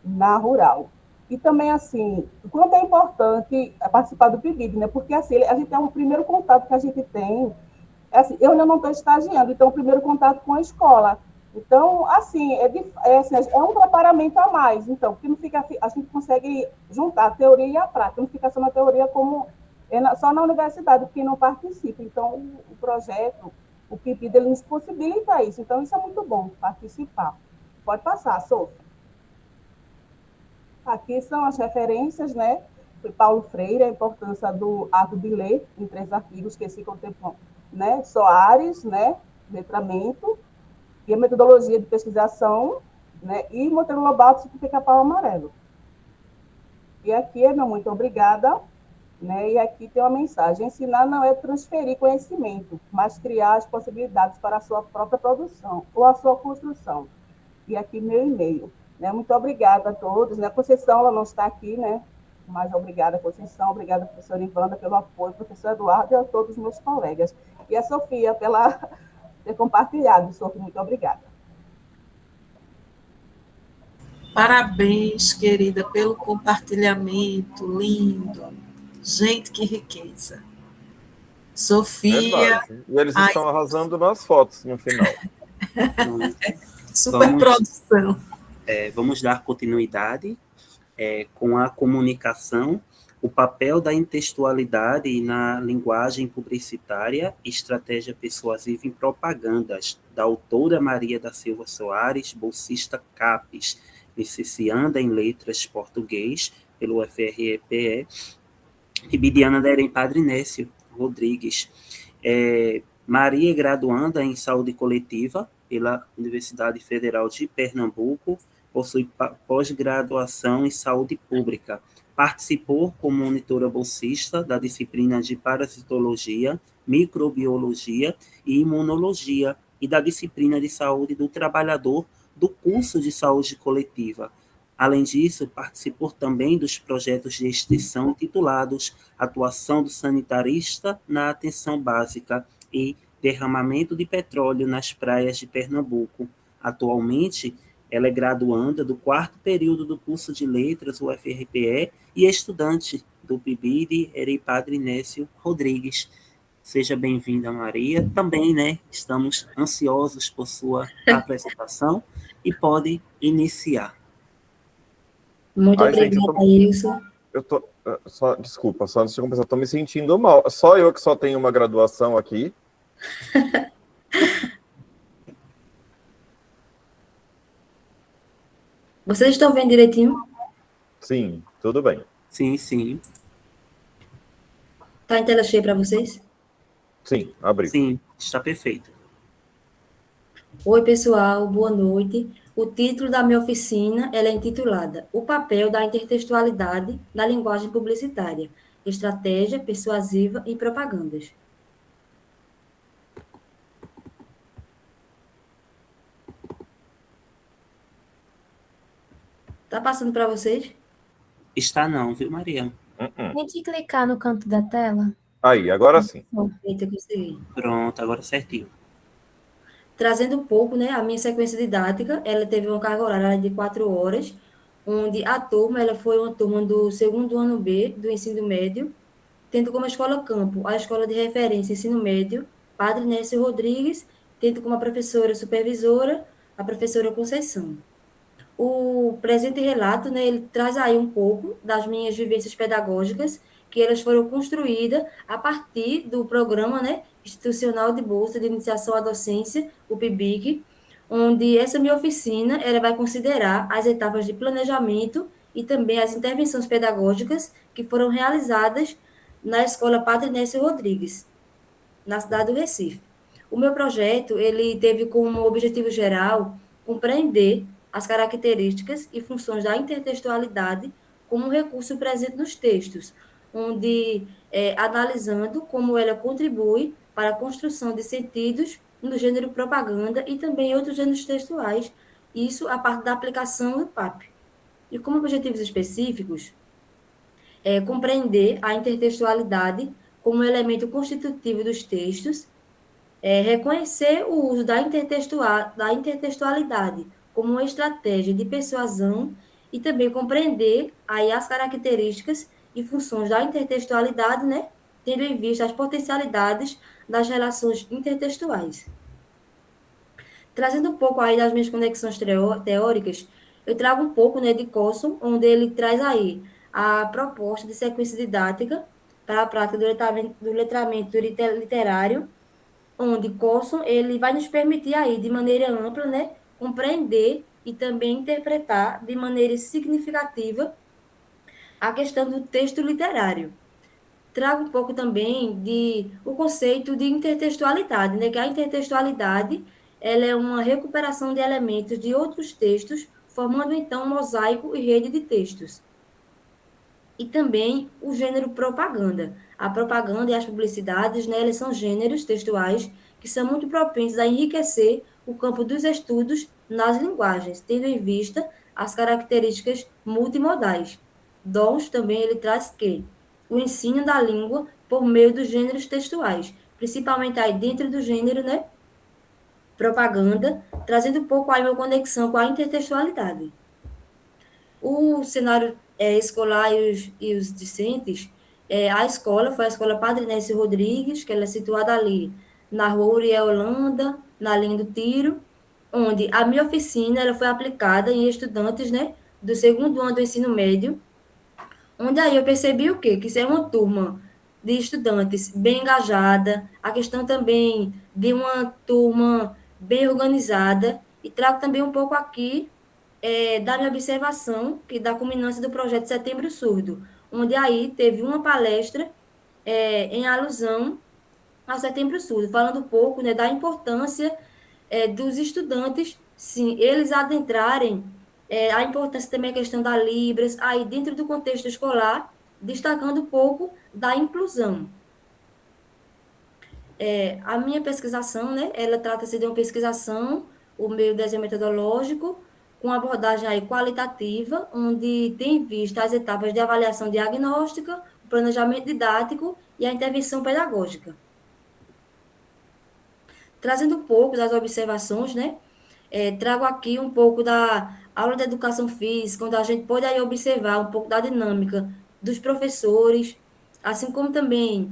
na Rural. E também, assim, o quanto é importante participar do PIBID, né? Porque, assim, a gente é um primeiro contato que a gente tem. Assim, eu ainda não estou estagiando, então, o primeiro contato com a escola. Então, assim, é um preparamento a mais. Então, porque não fica, a gente consegue juntar a teoria e a prática, não fica só na teoria como só na universidade, porque não participa. Então, o projeto, o PIBID, ele nos possibilita isso. Então, isso é muito bom, participar. Pode passar, Sofia. Aqui são as referências, né? Foi Paulo Freire, a importância do ato de ler, em 3 artigos que se contemplam, né? Soares, né? Letramento, e a metodologia de pesquisação, né? E Monteiro Lobato, que Pica-Pau Amarelo. E aqui, meu muito obrigada, né? E aqui tem uma mensagem: ensinar não é transferir conhecimento, mas criar as possibilidades para a sua própria produção ou a sua construção. E aqui meu e-mail. Né? Muito obrigada a todos. Né? A Conceição, ela não está aqui, né? Mas obrigada, Conceição, obrigada, professora Ivanda, pelo apoio, professor Eduardo e a todos os meus colegas. E a Sofia, ter compartilhado. Sofia, muito obrigada. Parabéns, querida, pelo compartilhamento lindo. Gente, que riqueza. Sofia, Verdade. E eles ai, estão arrasando nas fotos no final. Pronto. super produção. Vamos dar continuidade com a comunicação, o papel da intextualidade na linguagem publicitária, estratégia persuasiva em propagandas, da autora Maria da Silva Soares, bolsista CAPES, licencianda em Letras Português pelo UFRPE, e Bibiana Derem Padre Nécio Rodrigues. Maria é graduanda em Saúde Coletiva pela Universidade Federal de Pernambuco, possui pós-graduação em Saúde Pública. Participou como monitora bolsista da disciplina de Parasitologia, Microbiologia e Imunologia e da disciplina de Saúde do Trabalhador do curso de Saúde Coletiva. Além disso, participou também dos projetos de extensão intitulados Atuação do Sanitarista na Atenção Básica e Derramamento de Petróleo nas Praias de Pernambuco. Atualmente, ela é graduanda do 4º período do curso de Letras, UFRPE, e estudante do PIBID, Padre Nécio Rodrigues. Seja bem-vinda, Maria. Também, estamos ansiosos por sua apresentação e pode iniciar. Muito obrigada, Ilson. Desculpa, só antes de começar, estou me sentindo mal. Só eu que só tenho uma graduação aqui. Vocês estão vendo direitinho? Sim, tudo bem. Sim, sim. Está em tela cheia para vocês? Sim, abriu. Sim, está perfeito. Oi, pessoal, boa noite. O título da minha oficina ela é intitulada O papel da intertextualidade na linguagem publicitária, estratégia persuasiva e propagandas. Está passando para vocês? Está não, viu, Maria? Tente clicar no canto da tela. Aí, agora sim. Eita, consegui. Pronto, agora certinho. Trazendo um pouco, a minha sequência didática, ela teve uma carga horária de 4 horas, onde a turma, ela foi uma turma do 2º ano B, do ensino médio, tendo como escola campo a escola de referência ensino médio, Padre Nécio Rodrigues, tendo como a professora supervisora, a professora Conceição. O presente relato, ele traz aí um pouco das minhas vivências pedagógicas, que elas foram construídas a partir do programa, institucional de bolsa de iniciação à docência, o PIBIC, onde essa minha oficina ela vai considerar as etapas de planejamento e também as intervenções pedagógicas que foram realizadas na Escola Padre Nécio Rodrigues, na cidade do Recife. O meu projeto ele teve como objetivo geral compreender as características e funções da intertextualidade como um recurso presente nos textos, onde analisando como ela contribui para a construção de sentidos no gênero propaganda e também em outros gêneros textuais, isso a partir da aplicação do PAP. E como objetivos específicos, compreender a intertextualidade como elemento constitutivo dos textos, reconhecer o uso da intertextualidade como uma estratégia de persuasão e também compreender aí as características e funções da intertextualidade, tendo em vista as potencialidades das relações intertextuais. Trazendo um pouco aí das minhas conexões teóricas, eu trago um pouco de Coulson, onde ele traz aí a proposta de sequência didática para a prática do letramento literário, onde Coulson ele vai nos permitir aí, de maneira ampla, compreender e também interpretar de maneira significativa a questão do texto literário. Trago um pouco também o conceito de intertextualidade, que a intertextualidade ela é uma recuperação de elementos de outros textos, formando então um mosaico e rede de textos. E também o gênero propaganda. A propaganda e as publicidades, elas são gêneros textuais que são muito propensos a enriquecer o campo dos estudos nas linguagens, tendo em vista as características multimodais. Dons também ele traz que o ensino da língua por meio dos gêneros textuais, principalmente aí dentro do gênero, propaganda, trazendo um pouco aí uma conexão com a intertextualidade. O cenário escolar e os discentes, a escola foi a Escola Padre Nécio Rodrigues, que ela é situada ali na Rua Uriel Holanda, na linha do Tiro, onde a minha oficina ela foi aplicada em estudantes, né, do segundo ano do ensino médio, onde aí eu percebi o quê? Que isso é uma turma de estudantes bem engajada, a questão também de uma turma bem organizada, e trago também um pouco aqui da minha observação, que da culminância do projeto Setembro Surdo, onde aí teve uma palestra em alusão ao Setembro Surdo, falando um pouco, né, da importância dos estudantes, sim, eles adentrarem a importância também a questão da Libras, aí dentro do contexto escolar, destacando um pouco da inclusão. A minha pesquisação, né, ela trata-se de uma pesquisação, o meu desenho metodológico, com abordagem aí qualitativa, onde tem em vista as etapas de avaliação diagnóstica, o planejamento didático e a intervenção pedagógica. Trazendo um pouco das observações, né, trago aqui um pouco da aula de educação física, onde a gente pode aí observar um pouco da dinâmica dos professores, assim como também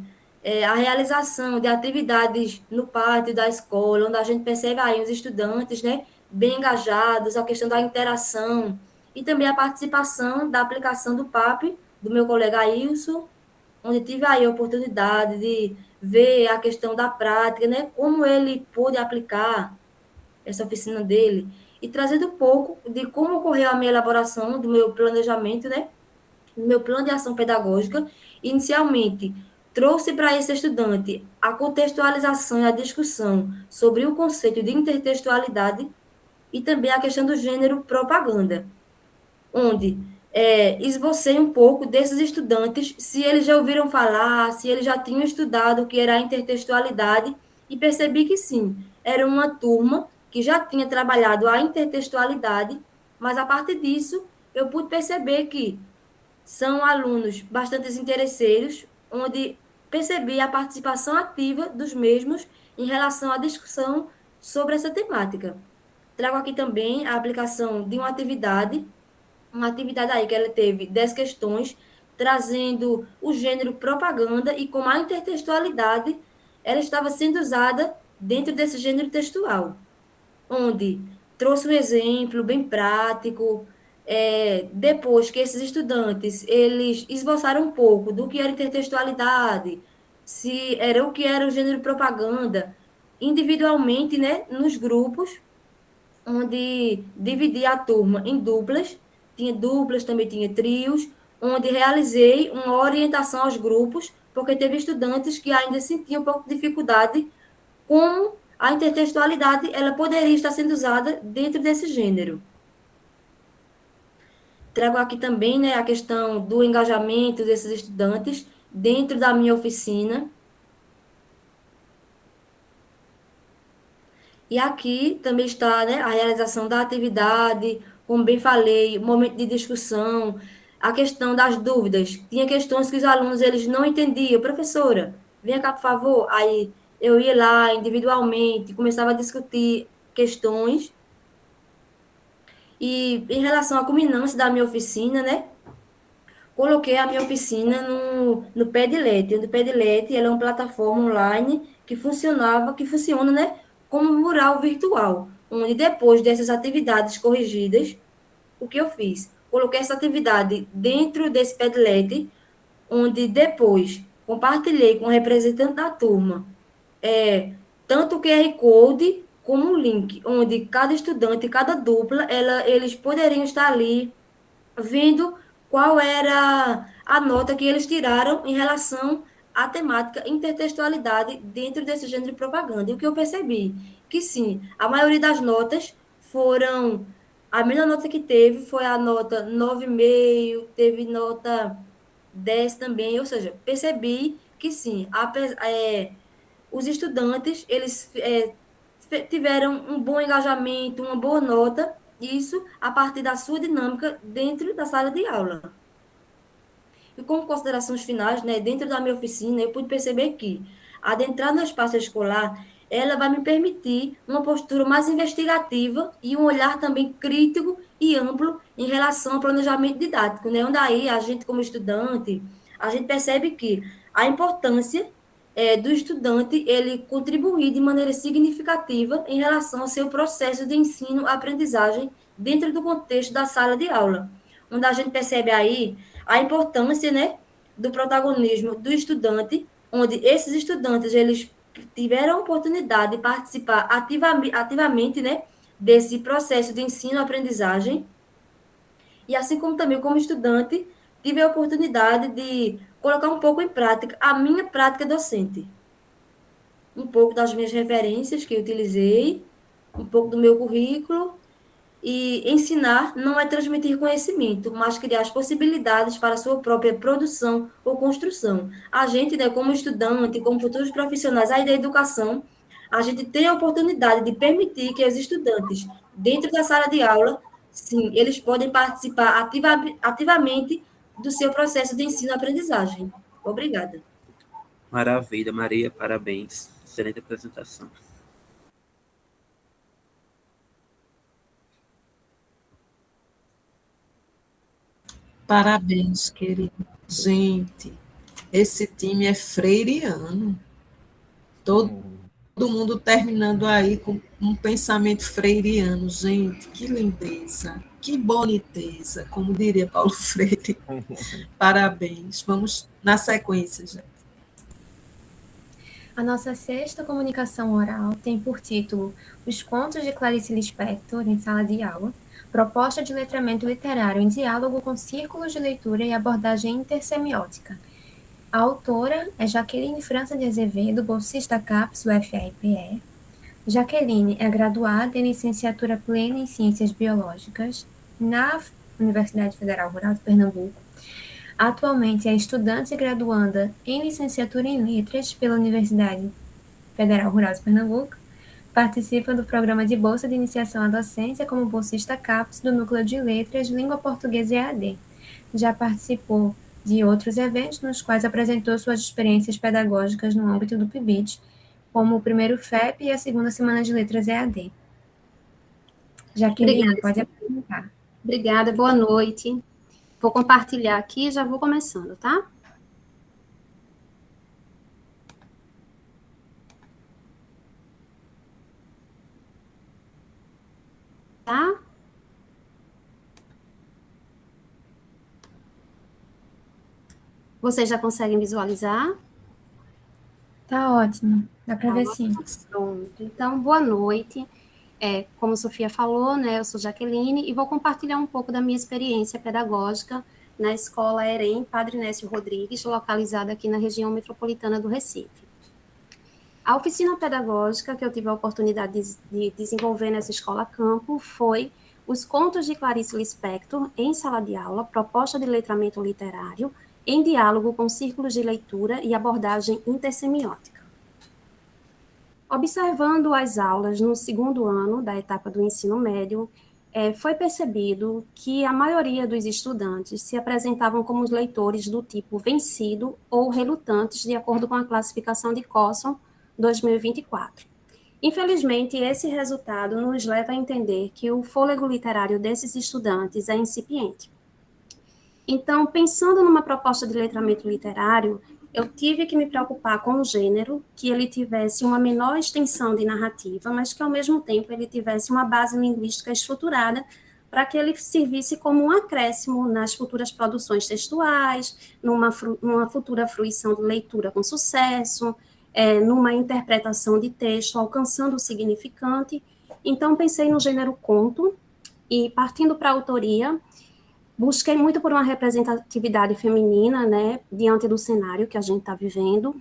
a realização de atividades no pátio da escola, onde a gente percebe aí os estudantes, né, bem engajados, a questão da interação e também a participação da aplicação do PAP, do meu colega Ailson, onde tive aí a oportunidade de ver a questão da prática, né, como ele pôde aplicar essa oficina dele, e trazendo um pouco de como ocorreu a minha elaboração do meu planejamento, né, do meu plano de ação pedagógica. Inicialmente, trouxe para esse estudante a contextualização e a discussão sobre o conceito de intertextualidade e também a questão do gênero propaganda, onde esbocei um pouco desses estudantes, se eles já ouviram falar, se eles já tinham estudado o que era a intertextualidade, e percebi que sim, era uma turma que já tinha trabalhado a intertextualidade, mas a partir disso eu pude perceber que são alunos bastante interesseiros, onde percebi a participação ativa dos mesmos em relação à discussão sobre essa temática. Trago aqui também a aplicação de uma atividade aí que ela teve 10 questões, trazendo o gênero propaganda e como a intertextualidade ela estava sendo usada dentro desse gênero textual, onde trouxe um exemplo bem prático, depois que esses estudantes eles esboçaram um pouco do que era intertextualidade, se era o que era o gênero propaganda, individualmente, né, nos grupos, onde dividia a turma em duplas, também tinha trios, onde realizei uma orientação aos grupos, porque teve estudantes que ainda sentiam um pouco de dificuldade como a intertextualidade ela poderia estar sendo usada dentro desse gênero. Trago aqui também, né, a questão do engajamento desses estudantes dentro da minha oficina. E aqui também está, né, a realização da atividade, como bem falei, momento de discussão, a questão das dúvidas. Tinha questões que os alunos eles não entendiam. Professora, venha cá, por favor. Aí eu ia lá individualmente, começava a discutir questões. E em relação à culminância da minha oficina, né, coloquei a minha oficina no Padlet, onde o Padlet ela é uma plataforma online que funciona, né, como um mural virtual, onde depois dessas atividades corrigidas, o que eu fiz? Coloquei essa atividade dentro desse Padlet, onde depois compartilhei com o representante da turma, tanto o QR Code como o link, onde cada estudante, cada dupla, eles poderiam estar ali vendo qual era a nota que eles tiraram em relação à temática intertextualidade dentro desse gênero de propaganda. E o que eu percebi? Que sim, a maioria das notas foram... A melhor nota que teve foi a nota 9,5, teve nota 10 também, ou seja, percebi que sim, os estudantes, eles tiveram um bom engajamento, uma boa nota, isso a partir da sua dinâmica dentro da sala de aula. E como considerações finais, né, dentro da minha oficina, eu pude perceber que adentrar no espaço escolar ela vai me permitir uma postura mais investigativa e um olhar também crítico e amplo em relação ao planejamento didático, né? Onde aí a gente, como estudante, a gente percebe que a importância do estudante ele contribuir de maneira significativa em relação ao seu processo de ensino-aprendizagem dentro do contexto da sala de aula, onde a gente percebe aí a importância, né, do protagonismo do estudante, onde esses estudantes eles tiveram a oportunidade de participar ativamente, né, desse processo de ensino-aprendizagem, e assim como também como estudante, tive a oportunidade de colocar um pouco em prática a minha prática docente. Um pouco das minhas referências que eu utilizei, um pouco do meu currículo, e ensinar não é transmitir conhecimento, mas criar as possibilidades para a sua própria produção ou construção. A gente, né, como estudante, como futuros profissionais aí da educação, a gente tem a oportunidade de permitir que os estudantes, dentro da sala de aula, sim, eles podem participar ativamente do seu processo de ensino-aprendizagem. Obrigada. Maravilha, Maria, parabéns. Excelente apresentação. Parabéns, querido. Gente, esse time é freiriano. Todo mundo terminando aí com um pensamento freiriano. Gente, que lindeza, que boniteza, como diria Paulo Freire. Parabéns. Vamos na sequência, gente. A nossa sexta comunicação oral tem por título Os Contos de Clarice Lispector em Sala de Aula, proposta de letramento literário em diálogo com círculos de leitura e abordagem intersemiótica. A autora é Jaqueline França de Azevedo, bolsista CAPES UFRPE. Jaqueline é graduada em licenciatura plena em Ciências Biológicas na Universidade Federal Rural de Pernambuco. Atualmente é estudante e graduanda em licenciatura em Letras pela Universidade Federal Rural de Pernambuco. Participa do programa de Bolsa de Iniciação à Docência como bolsista CAPES do Núcleo de Letras, Língua Portuguesa e EAD. Já participou de outros eventos nos quais apresentou suas experiências pedagógicas no âmbito do PIBID, como o primeiro FEP e a segunda Semana de Letras EAD. Jaqueline, pode apresentar. Obrigada, boa noite. Vou compartilhar aqui e já vou começando, tá? Tá? Vocês já conseguem visualizar? Tá ótimo, dá para ver sim. Pronto. Então, boa noite. Como a Sofia falou, né, eu sou Jaqueline e vou compartilhar um pouco da minha experiência pedagógica na Escola EREM Padre Nécio Rodrigues, localizada aqui na região metropolitana do Recife. A oficina pedagógica que eu tive a oportunidade de desenvolver nessa escola campo foi Os Contos de Clarice Lispector em Sala de Aula, proposta de letramento literário, em diálogo com círculos de leitura e abordagem intersemiótica. Observando as aulas no segundo ano da etapa do ensino médio, foi percebido que a maioria dos estudantes se apresentavam como os leitores do tipo vencido ou relutantes, de acordo com a classificação de Cosson 2024. Infelizmente, esse resultado nos leva a entender que o fôlego literário desses estudantes é incipiente. Então, pensando numa proposta de letramento literário, eu tive que me preocupar com o gênero, que ele tivesse uma menor extensão de narrativa, mas que, ao mesmo tempo, ele tivesse uma base linguística estruturada para que ele servisse como um acréscimo nas futuras produções textuais, numa futura fruição de leitura com sucesso, numa interpretação de texto alcançando o significante. Então, pensei no gênero conto e, partindo para a autoria, busquei muito por uma representatividade feminina, né, diante do cenário que a gente está vivendo,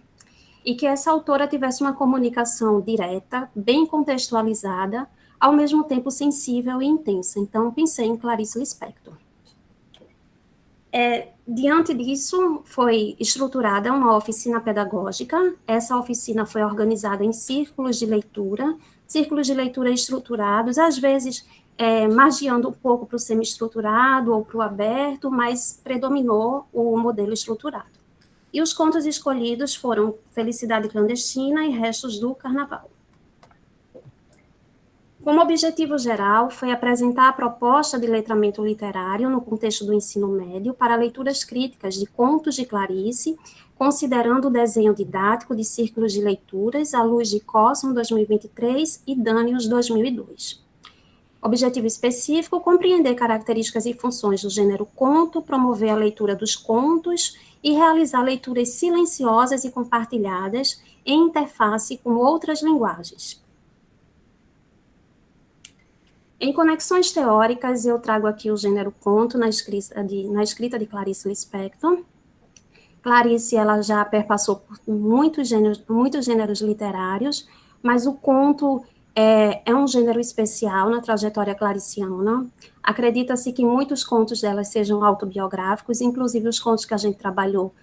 e que essa autora tivesse uma comunicação direta, bem contextualizada, ao mesmo tempo sensível e intensa. Então, pensei em Clarice Lispector. Diante disso, foi estruturada uma oficina pedagógica. Essa oficina foi organizada em círculos de leitura estruturados, às vezes magiando um pouco para o semi-estruturado ou para o aberto, mas predominou o modelo estruturado. E os contos escolhidos foram Felicidade Clandestina e Restos do Carnaval. Como objetivo geral, foi apresentar a proposta de letramento literário no contexto do ensino médio para leituras críticas de contos de Clarice, considerando o desenho didático de círculos de leituras à luz de Cosmo 2023 e Daniels 2002. Objetivo específico, compreender características e funções do gênero conto, promover a leitura dos contos e realizar leituras silenciosas e compartilhadas em interface com outras linguagens. Em conexões teóricas, eu trago aqui o gênero conto na escrita de Clarice Lispector. Clarice, ela já perpassou por muitos gêneros literários, mas o conto é um gênero especial na trajetória clariciana. Acredita-se que muitos contos dela sejam autobiográficos, inclusive os contos que a gente trabalhou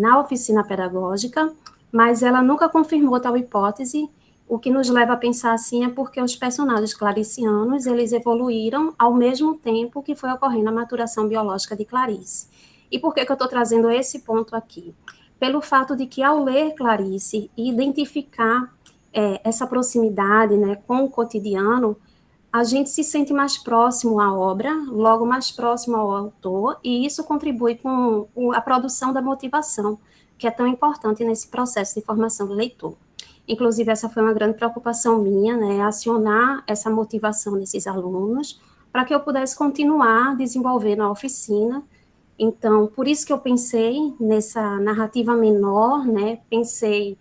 na oficina pedagógica, mas ela nunca confirmou tal hipótese. O que nos leva a pensar assim é porque os personagens claricianos, eles evoluíram ao mesmo tempo que foi ocorrendo a maturação biológica de Clarice. E por que eu estou trazendo esse ponto aqui? Pelo fato de que, ao ler Clarice e identificar essa proximidade, né, com o cotidiano, a gente se sente mais próximo à obra, logo mais próximo ao autor, e isso contribui com a produção da motivação, que é tão importante nesse processo de formação do leitor. Inclusive, essa foi uma grande preocupação minha, né, acionar essa motivação nesses alunos, para que eu pudesse continuar desenvolvendo a oficina. Então, por isso que eu pensei nessa narrativa menor, né, pensei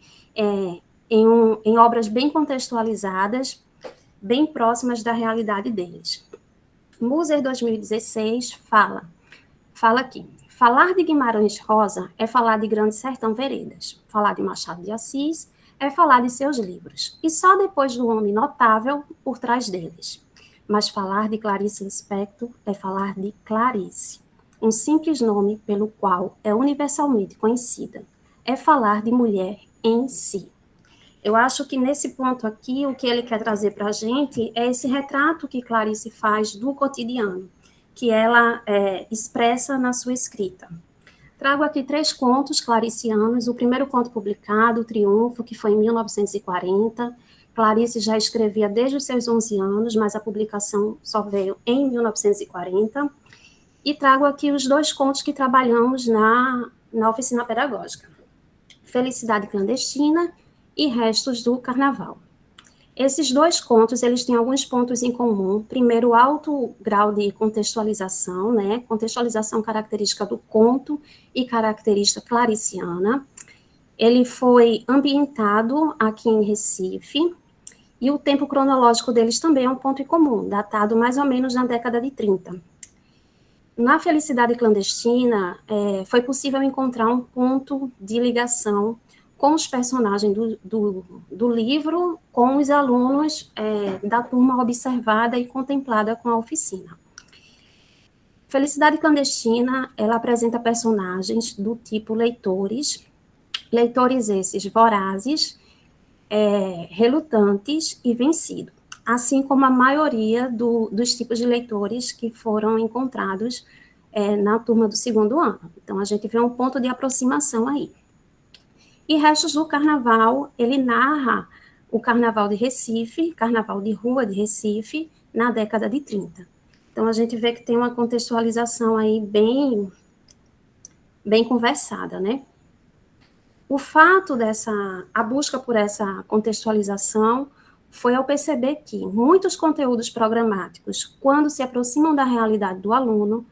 em obras bem contextualizadas, bem próximas da realidade deles. Moser 2016 fala aqui, falar de Guimarães Rosa é falar de Grande Sertão Veredas, falar de Machado de Assis é falar de seus livros, e só depois do homem notável por trás deles. Mas falar de Clarice Lispector é falar de Clarice, um simples nome pelo qual é universalmente conhecida. É falar de mulher em si. Eu acho que nesse ponto aqui, o que ele quer trazer para a gente é esse retrato que Clarice faz do cotidiano, que ela expressa na sua escrita. Trago aqui 3 contos claricianos. O primeiro conto publicado, Triunfo, que foi em 1940. Clarice já escrevia desde os seus 11 anos, mas a publicação só veio em 1940. E trago aqui os 2 contos que trabalhamos na oficina pedagógica. Felicidade Clandestina e Restos do Carnaval. Esses 2 contos, eles têm alguns pontos em comum. Primeiro, alto grau de contextualização, né? Contextualização característica do conto e característica clariciana. Ele foi ambientado aqui em Recife, e o tempo cronológico deles também é um ponto em comum, datado mais ou menos na década de 30. Na Felicidade Clandestina, foi possível encontrar um ponto de ligação com os personagens do livro, com os alunos da turma observada e contemplada com a oficina. Felicidade Clandestina, ela apresenta personagens do tipo leitores esses vorazes, relutantes e vencidos, assim como a maioria dos tipos de leitores que foram encontrados na turma do 2º ano. Então, a gente vê um ponto de aproximação aí. E Restos do Carnaval, ele narra o Carnaval de Recife, Carnaval de Rua de Recife, na década de 30. Então, a gente vê que tem uma contextualização aí bem conversada, né? O fato a busca por essa contextualização foi ao perceber que muitos conteúdos programáticos, quando se aproximam da realidade do aluno,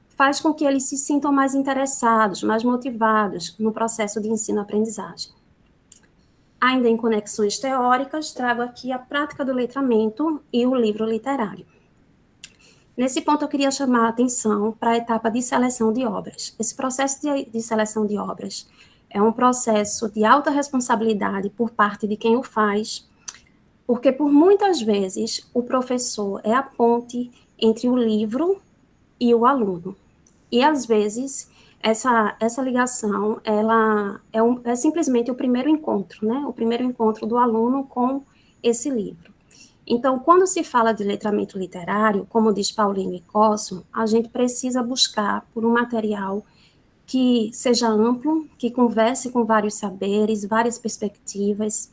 faz com que eles se sintam mais interessados, mais motivados no processo de ensino-aprendizagem. Ainda em conexões teóricas, trago aqui a prática do letramento e o livro literário. Nesse ponto, eu queria chamar a atenção para a etapa de seleção de obras. Esse processo de seleção de obras é um processo de alta responsabilidade por parte de quem o faz, porque por muitas vezes o professor é a ponte entre o livro e o aluno. E, às vezes, essa ligação ela é simplesmente o primeiro encontro, né? O primeiro encontro do aluno com esse livro. Então, quando se fala de letramento literário, como diz Paulino e Cosso, a gente precisa buscar por um material que seja amplo, que converse com vários saberes, várias perspectivas,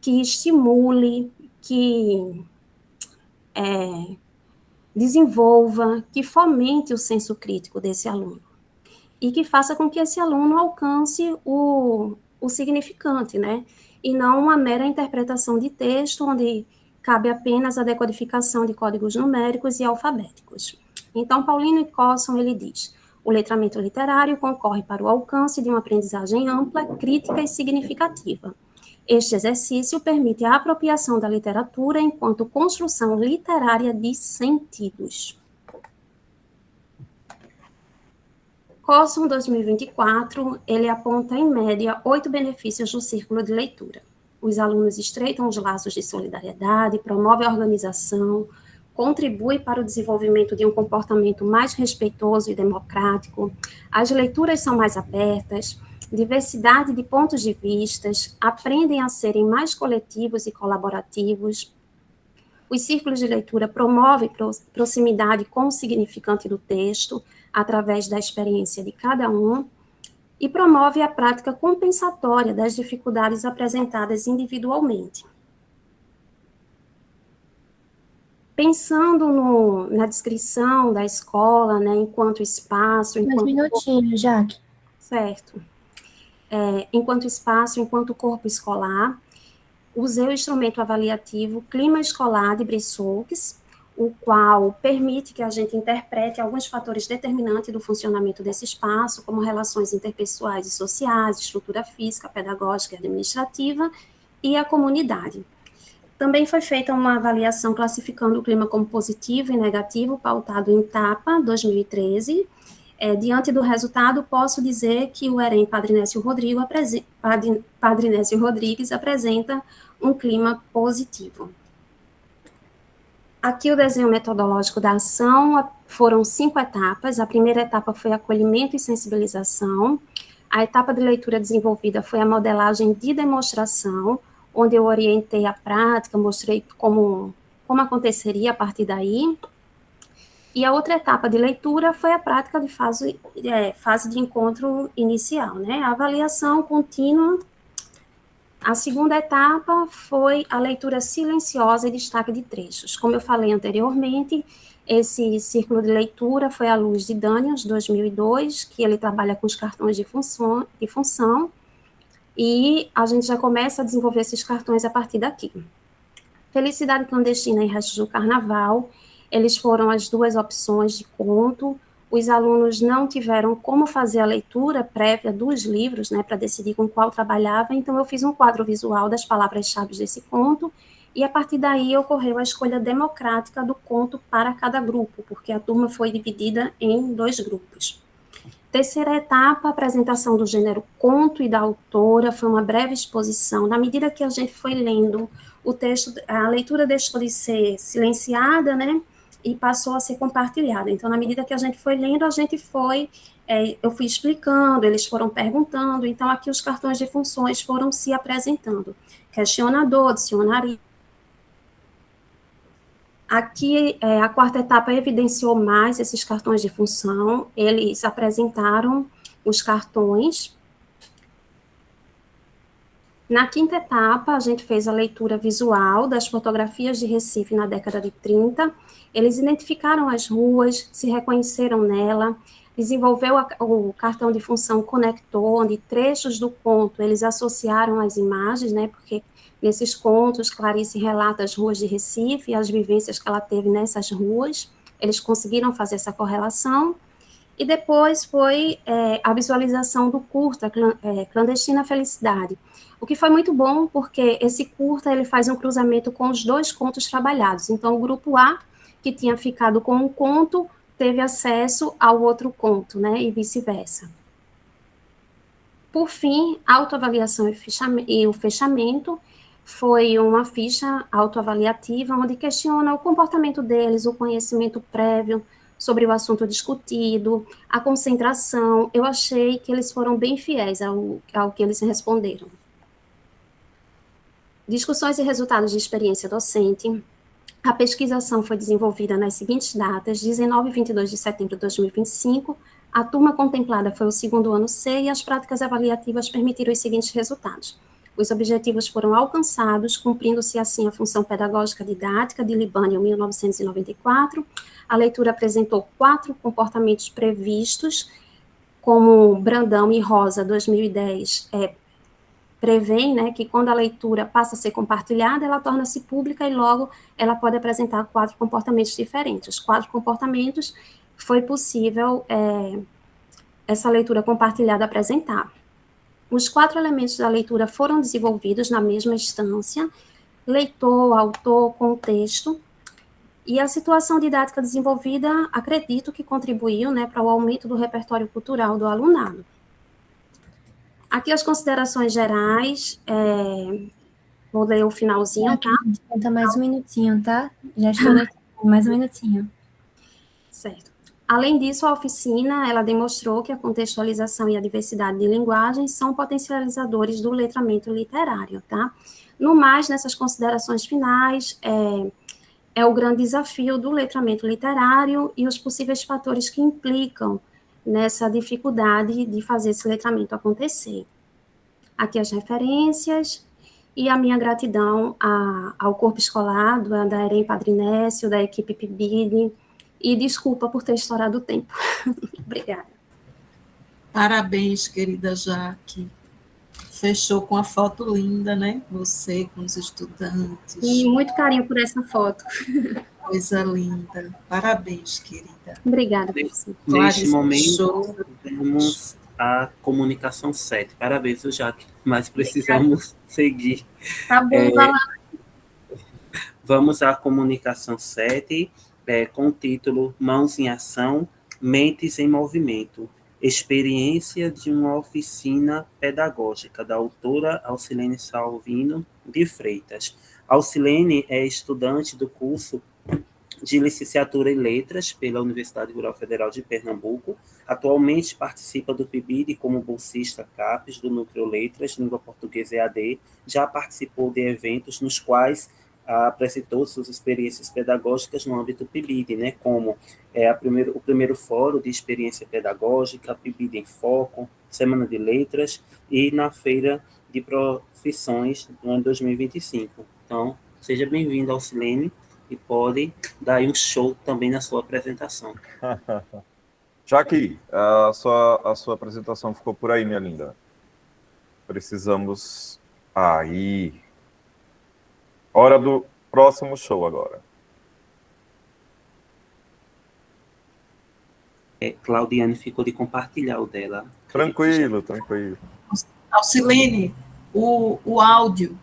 que estimule, que desenvolva, que fomente o senso crítico desse aluno e que faça com que esse aluno alcance o significante, né? E não uma mera interpretação de texto, onde cabe apenas a decodificação de códigos numéricos e alfabéticos. Então, Paulino e Cosson, ele diz: o letramento literário concorre para o alcance de uma aprendizagem ampla, crítica e significativa. Este exercício permite a apropriação da literatura enquanto construção literária de sentidos. Cosson, 2024, ele aponta, em média, 8 benefícios do círculo de leitura. Os alunos estreitam os laços de solidariedade, promovem a organização, contribui para o desenvolvimento de um comportamento mais respeitoso e democrático, as leituras são mais abertas, diversidade de pontos de vistas, aprendem a serem mais coletivos e colaborativos. Os círculos de leitura promovem proximidade com o significante do texto, através da experiência de cada um, e promove a prática compensatória das dificuldades apresentadas individualmente. Pensando na descrição da escola, né, enquanto espaço... Um minutinho, Jaque. Certo. Enquanto espaço, enquanto corpo escolar, usei o instrumento avaliativo Clima Escolar de Brissot, o qual permite que a gente interprete alguns fatores determinantes do funcionamento desse espaço, como relações interpessoais e sociais, estrutura física, pedagógica e administrativa, e a comunidade. Também foi feita uma avaliação classificando o clima como positivo e negativo, pautado em TAPA, 2013. Diante do resultado, posso dizer que o EREM Padrinésio Rodrigues apresenta um clima positivo. Aqui o desenho metodológico da ação, foram 5 etapas. A primeira etapa foi acolhimento e sensibilização. A etapa de leitura desenvolvida foi a modelagem de demonstração, onde eu orientei a prática, mostrei como aconteceria a partir daí. E a outra etapa de leitura foi a prática de fase de encontro inicial, né? A avaliação contínua. A segunda etapa foi a leitura silenciosa e destaque de trechos. Como eu falei anteriormente, esse círculo de leitura foi à luz de Daniels, 2002, que ele trabalha com os cartões de função, e a gente já começa a desenvolver esses cartões a partir daqui. Felicidade Clandestina e Restos do Carnaval, eles foram as 2 opções de conto. Os alunos não tiveram como fazer a leitura prévia dos livros, né, para decidir com qual trabalhava, então eu fiz um quadro visual das palavras-chave desse conto, e a partir daí ocorreu a escolha democrática do conto para cada grupo, porque a turma foi dividida em 2 grupos. Terceira etapa, apresentação do gênero conto e da autora, foi uma breve exposição. Na medida que a gente foi lendo o texto, a leitura deixou de ser silenciada, né, e passou a ser compartilhada. Então, na medida que a gente foi lendo, eu fui explicando, eles foram perguntando, então aqui os cartões de funções foram se apresentando. Questionador, dicionário. Aqui, a quarta etapa evidenciou mais esses cartões de função, eles apresentaram os cartões. Na quinta etapa, a gente fez a leitura visual das fotografias de Recife na década de 30, eles identificaram as ruas, se reconheceram nela, desenvolveu o cartão de função conector, onde trechos do conto eles associaram às imagens, né, porque nesses contos, Clarice relata as ruas de Recife e as vivências que ela teve nessas ruas, eles conseguiram fazer essa correlação, e depois foi a visualização do curta, Clandestina Felicidade, o que foi muito bom, porque esse curta ele faz um cruzamento com os 2 contos trabalhados, então o grupo A, que tinha ficado com um conto, teve acesso ao outro conto, né, e vice-versa. Por fim, a autoavaliação e o fechamento foi uma ficha autoavaliativa, onde questiona o comportamento deles, o conhecimento prévio sobre o assunto discutido, a concentração. Eu achei que eles foram bem fiéis ao que eles responderam. Discussões e resultados de experiência docente. A pesquisação foi desenvolvida nas seguintes datas: 19 e 22 de setembro de 2025, a turma contemplada foi o 2º ano C e as práticas avaliativas permitiram os seguintes resultados. Os objetivos foram alcançados, cumprindo-se assim a função pedagógica didática de Libânio, 1994. A leitura apresentou 4 comportamentos previstos, como Brandão e Rosa, 2010, prevêem, né, que quando a leitura passa a ser compartilhada, ela torna-se pública e logo ela pode apresentar 4 comportamentos diferentes. Os 4 comportamentos foi possível essa leitura compartilhada apresentar. Os 4 elementos da leitura foram desenvolvidos na mesma instância: leitor, autor, contexto, e a situação didática desenvolvida, acredito que contribuiu, né, para o aumento do repertório cultural do alunado. Aqui as considerações gerais, vou ler o finalzinho, tá? Falta mais um minutinho, tá? Já estou mais um minutinho. Certo. Além disso, a oficina, ela demonstrou que a contextualização e a diversidade de linguagens são potencializadores do letramento literário, tá? No mais, nessas considerações finais, é o grande desafio do letramento literário e os possíveis fatores que implicam nessa dificuldade de fazer esse letramento acontecer. Aqui as referências e a minha gratidão ao corpo escolar, da EREM Padrinécio, da equipe PIBID, e desculpa por ter estourado o tempo. Obrigada. Parabéns, querida Jaque. Fechou com a foto linda, né? Você com os estudantes. E muito carinho por essa foto. Coisa linda. Parabéns, querida. Obrigada, professor. Neste momento, temos a comunicação 7. Parabéns, Jaque, mas precisamos seguir. Tá bom, vai lá. Vamos à comunicação 7, com o título Mãos em Ação, Mentes em Movimento. Experiência de uma oficina pedagógica, da autora Alcilene Salvino de Freitas. Alcilene é estudante do curso de Licenciatura em Letras pela Universidade Rural Federal de Pernambuco. Atualmente participa do PIBID como bolsista CAPES do Núcleo Letras, Língua Portuguesa EAD. Já participou de eventos nos quais apresentou suas experiências pedagógicas no âmbito PIBID, né, como o primeiro fórum de experiência pedagógica, PIBID em Foco, Semana de Letras e na Feira de Profissões no ano 2025. Então, seja bem-vindo, Alcilene, e pode dar aí um show também na sua apresentação. Jaque, a sua apresentação ficou por aí, minha linda. Precisamos... Aí... Hora do próximo show agora. Claudiane ficou de compartilhar o dela. Tranquilo, tranquilo. Alcilene, o áudio.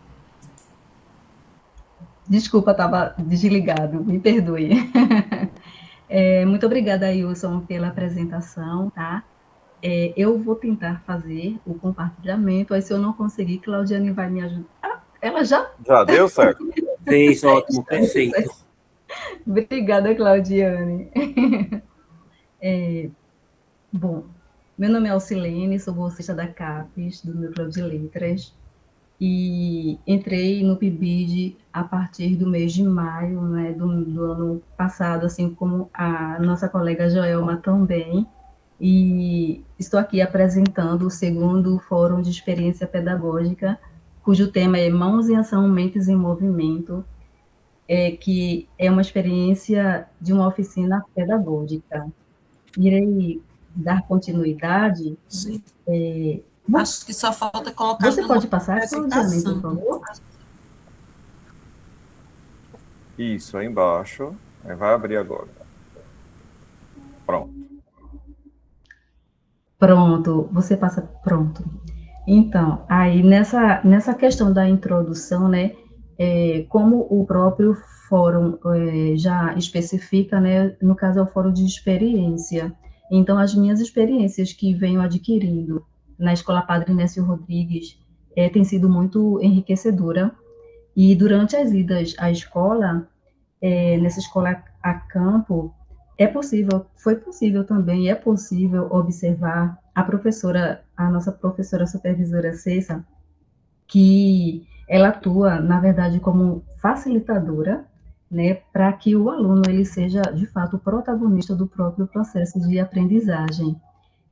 Desculpa, estava desligado, me perdoe. Muito obrigada, Wilson, pela apresentação, tá? Eu vou tentar fazer o compartilhamento, aí se eu não conseguir, Claudiane vai me ajudar. Ela já? Já deu certo? Fez, ótimo, perfeito. Obrigada, Claudiane. Bom, meu nome é Alcilene, sou bolsista da CAPES, do Núcleo de Letras, e entrei no PIBID a partir do mês de maio, né, do ano passado, assim como a nossa colega Joelma também, e estou aqui apresentando o segundo Fórum de Experiência Pedagógica, cujo tema é Mãos em Ação, Mentes em Movimento, que é uma experiência de uma oficina pedagógica. Irei dar continuidade. Sim. Acho que só falta colocar... Você pode passar a apresentação, por favor? Isso, aí embaixo. Vai abrir agora. Pronto. Pronto, você passa... Pronto. Então, aí nessa questão da introdução, né, como o próprio fórum já especifica, né, no caso é o fórum de experiência, então as minhas experiências que venho adquirindo na Escola Padre Nécio Rodrigues tem sido muito enriquecedora, e durante as idas à escola, nessa escola a campo, foi possível também, é possível observar a nossa professora supervisora Cessa, que ela atua, na verdade, como facilitadora, né, para que o aluno ele seja, de fato, o protagonista do próprio processo de aprendizagem.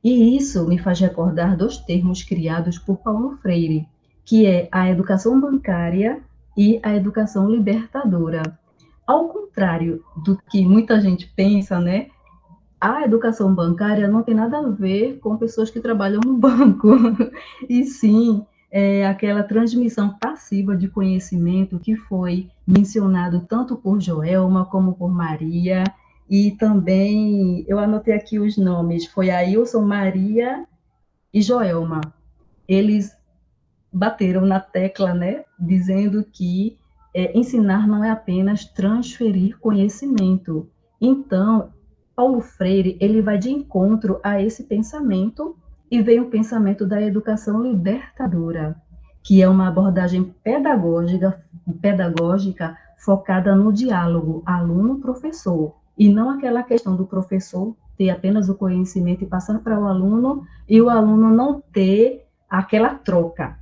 E isso me faz recordar 2 termos criados por Paulo Freire, que é a educação bancária e a educação libertadora. Ao contrário do que muita gente pensa, né, a educação bancária não tem nada a ver com pessoas que trabalham no banco, e sim aquela transmissão passiva de conhecimento que foi mencionado tanto por Joelma como por Maria, e também, eu anotei aqui os nomes, foi Ailson, Maria e Joelma. Eles bateram na tecla, né, dizendo que ensinar não é apenas transferir conhecimento. Então, Paulo Freire, ele vai de encontro a esse pensamento, e vem o pensamento da educação libertadora, que é uma abordagem pedagógica focada no diálogo aluno-professor, e não aquela questão do professor ter apenas o conhecimento e passar para o aluno, e o aluno não ter aquela troca.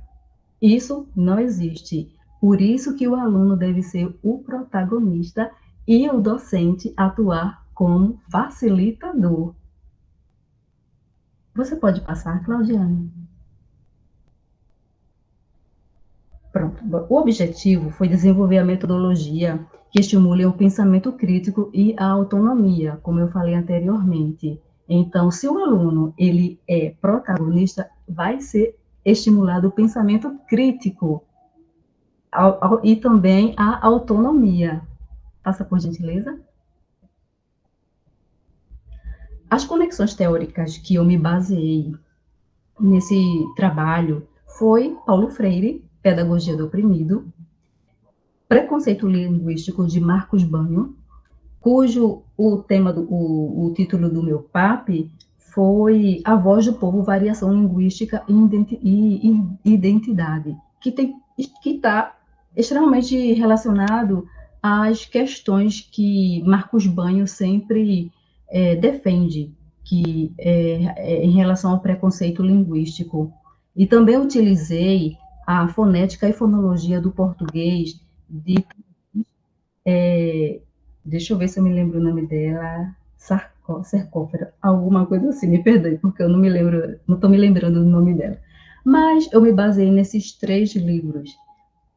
Isso não existe. Por isso que o aluno deve ser o protagonista e o docente atuar como facilitador. Você pode passar, Claudiane? Pronto. O objetivo foi desenvolver a metodologia que estimule o pensamento crítico e a autonomia, como eu falei anteriormente. Então, se o aluno ele é protagonista, vai ser estimulado o pensamento crítico e também a autonomia. Passa, por gentileza. As conexões teóricas que eu me baseei nesse trabalho foi Paulo Freire, Pedagogia do Oprimido, Preconceito Linguístico de Marcos Banho, cujo o título do meu PAP foi A Voz do Povo, Variação Linguística e Identidade, que está extremamente relacionado às questões que Marcos Banho sempre defende, que em relação ao preconceito linguístico. E também utilizei a fonética e fonologia do português deixa eu ver se eu me lembro o nome dela, Sarcófera, alguma coisa assim, me perdoe, porque eu não estou me lembrando do nome dela. Mas eu me baseei nesses 3 livros,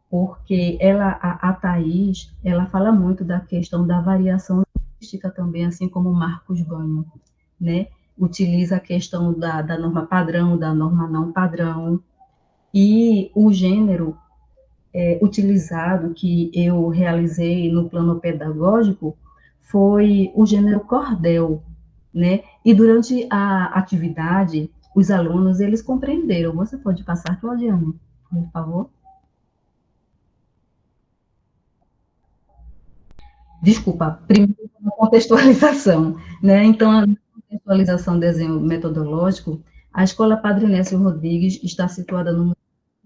porque a Thais, ela fala muito da questão da variação linguística também, assim como Marcos Banho, né? Utiliza a questão da norma padrão, da norma não padrão, e o gênero utilizado, que eu realizei no plano pedagógico, foi o gênero cordel, né? E durante a atividade, os alunos, eles compreenderam. Você pode passar, Claudiane, por favor? Desculpa, primeiro a contextualização, né? Então, a contextualização desenho metodológico, a Escola Padre Nécio Rodrigues está situada no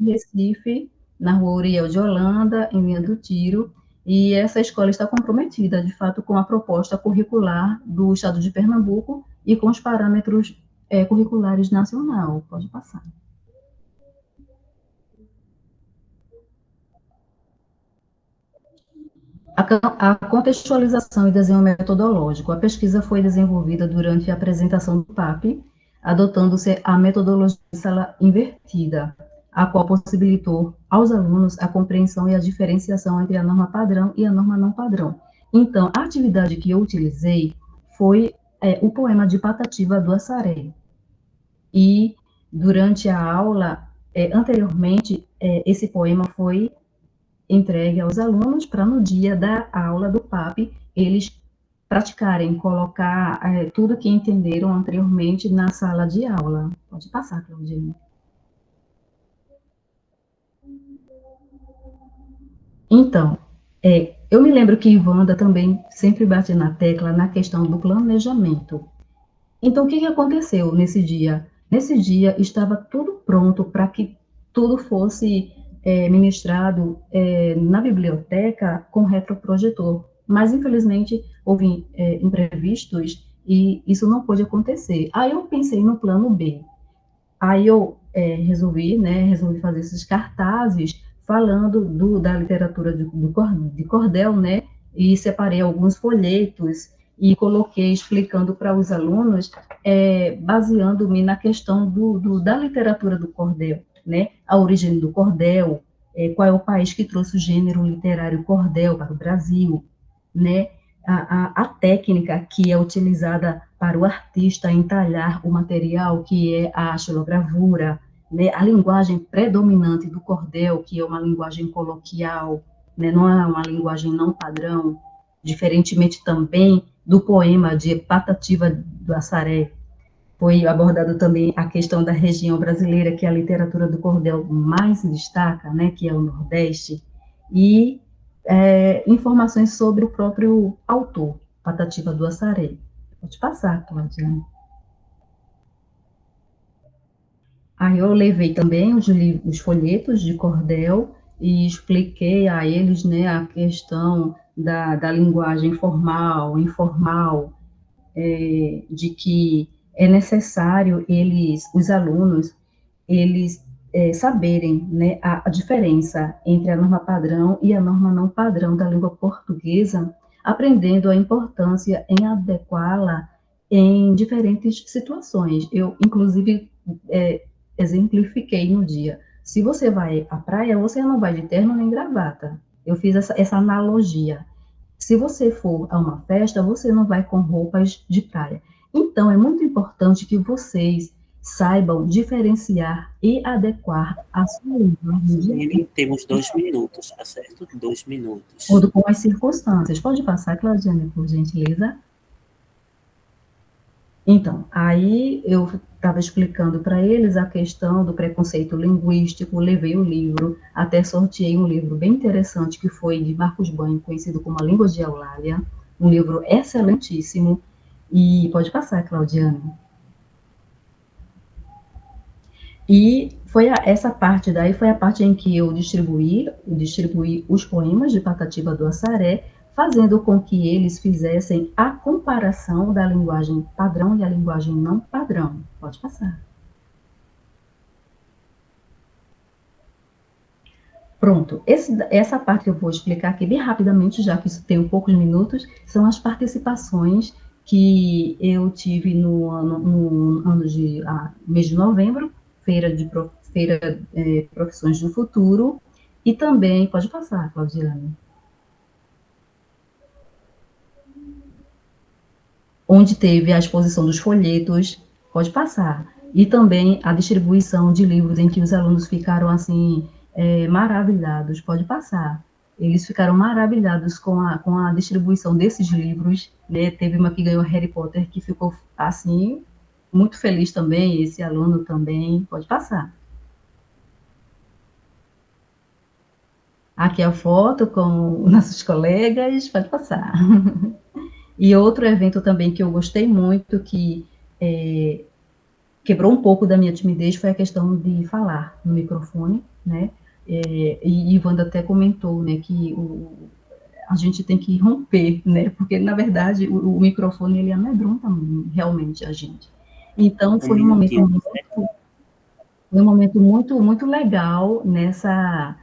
Recife, na Rua Uriel de Holanda, em Linha do Tiro, e essa escola está comprometida, de fato, com a proposta curricular do Estado de Pernambuco e com os parâmetros curriculares nacional. Pode passar. A contextualização e desenho metodológico. A pesquisa foi desenvolvida durante a apresentação do PAP, adotando-se a metodologia de sala invertida, a qual possibilitou aos alunos a compreensão e a diferenciação entre a norma padrão e a norma não padrão. Então, a atividade que eu utilizei foi o poema de Patativa do Assaré. E, durante a aula, anteriormente, esse poema foi entregue aos alunos para, no dia da aula do PAP, eles praticarem, colocar tudo que entenderam anteriormente na sala de aula. Pode passar, Claudine. Então, eu me lembro que Ivanda também sempre bate na tecla na questão do planejamento. Então, o que aconteceu nesse dia? Nesse dia, estava tudo pronto para que tudo fosse ministrado na biblioteca com retroprojetor, mas, infelizmente, houve imprevistos e isso não pôde acontecer. Aí eu pensei no plano B. Aí eu resolvi fazer esses cartazes falando da literatura de cordel, né, e separei alguns folhetos e coloquei explicando para os alunos, baseando-me na questão da literatura do cordel. né? A origem do cordel, qual é o país que trouxe o gênero literário cordel para o Brasil, né? A técnica que é utilizada para o artista entalhar o material, que é a xilogravura, né? A linguagem predominante do cordel, que é uma linguagem coloquial, né? Não é uma linguagem não padrão, diferentemente também do poema de Patativa do Assaré. Foi abordado também a questão da região brasileira, que a literatura do cordel mais se destaca, né, que é o Nordeste, e informações sobre o próprio autor, Patativa do Assaré. Pode passar, Claudiane. Aí eu levei também os folhetos de cordel e expliquei a eles, né, a questão da linguagem formal, informal, de que é necessário os alunos, saberem, né, a diferença entre a norma padrão e a norma não padrão da língua portuguesa, aprendendo a importância em adequá-la em diferentes situações. Eu, inclusive, exemplifiquei no dia. Se você vai à praia, você não vai de terno nem gravata. Eu fiz essa analogia. Se você for a uma festa, você não vai com roupas de praia. Então, é muito importante que vocês saibam diferenciar e adequar a sua linguagem. Temos 2 minutos, tá certo? 2 minutos. Com as circunstâncias. Pode passar, Claudiane, por gentileza? Então, aí eu estava explicando para eles a questão do preconceito linguístico, levei o livro, até sorteei um livro bem interessante, que foi de Marcos Banho, conhecido como A Língua de Eulália, um livro excelentíssimo, e pode passar, Claudiane. E essa parte daí foi a parte em que eu distribuí os poemas de Patativa do Assaré, fazendo com que eles fizessem a comparação da linguagem padrão e a linguagem não padrão. Pode passar. Pronto, essa parte que eu vou explicar aqui bem rapidamente, já que isso tem poucos minutos, são as participações que eu tive no mês de novembro, Feira Profissões do Futuro, e também, pode passar, Claudiane, onde teve a exposição dos folhetos, pode passar, e também a distribuição de livros em que os alunos ficaram, assim, maravilhados, pode passar. Eles ficaram maravilhados com a distribuição desses livros, né? Teve uma que ganhou Harry Potter, que ficou, assim, muito feliz também, esse aluno também, pode passar. Aqui a foto com nossos colegas, pode passar. E outro evento também que eu gostei muito, que quebrou um pouco da minha timidez, foi a questão de falar no microfone, né? E Wanda até comentou, né, que a gente tem que romper, né? Porque, na verdade, o microfone, ele amedronta realmente a gente. Então, foi um momento muito, muito legal nessa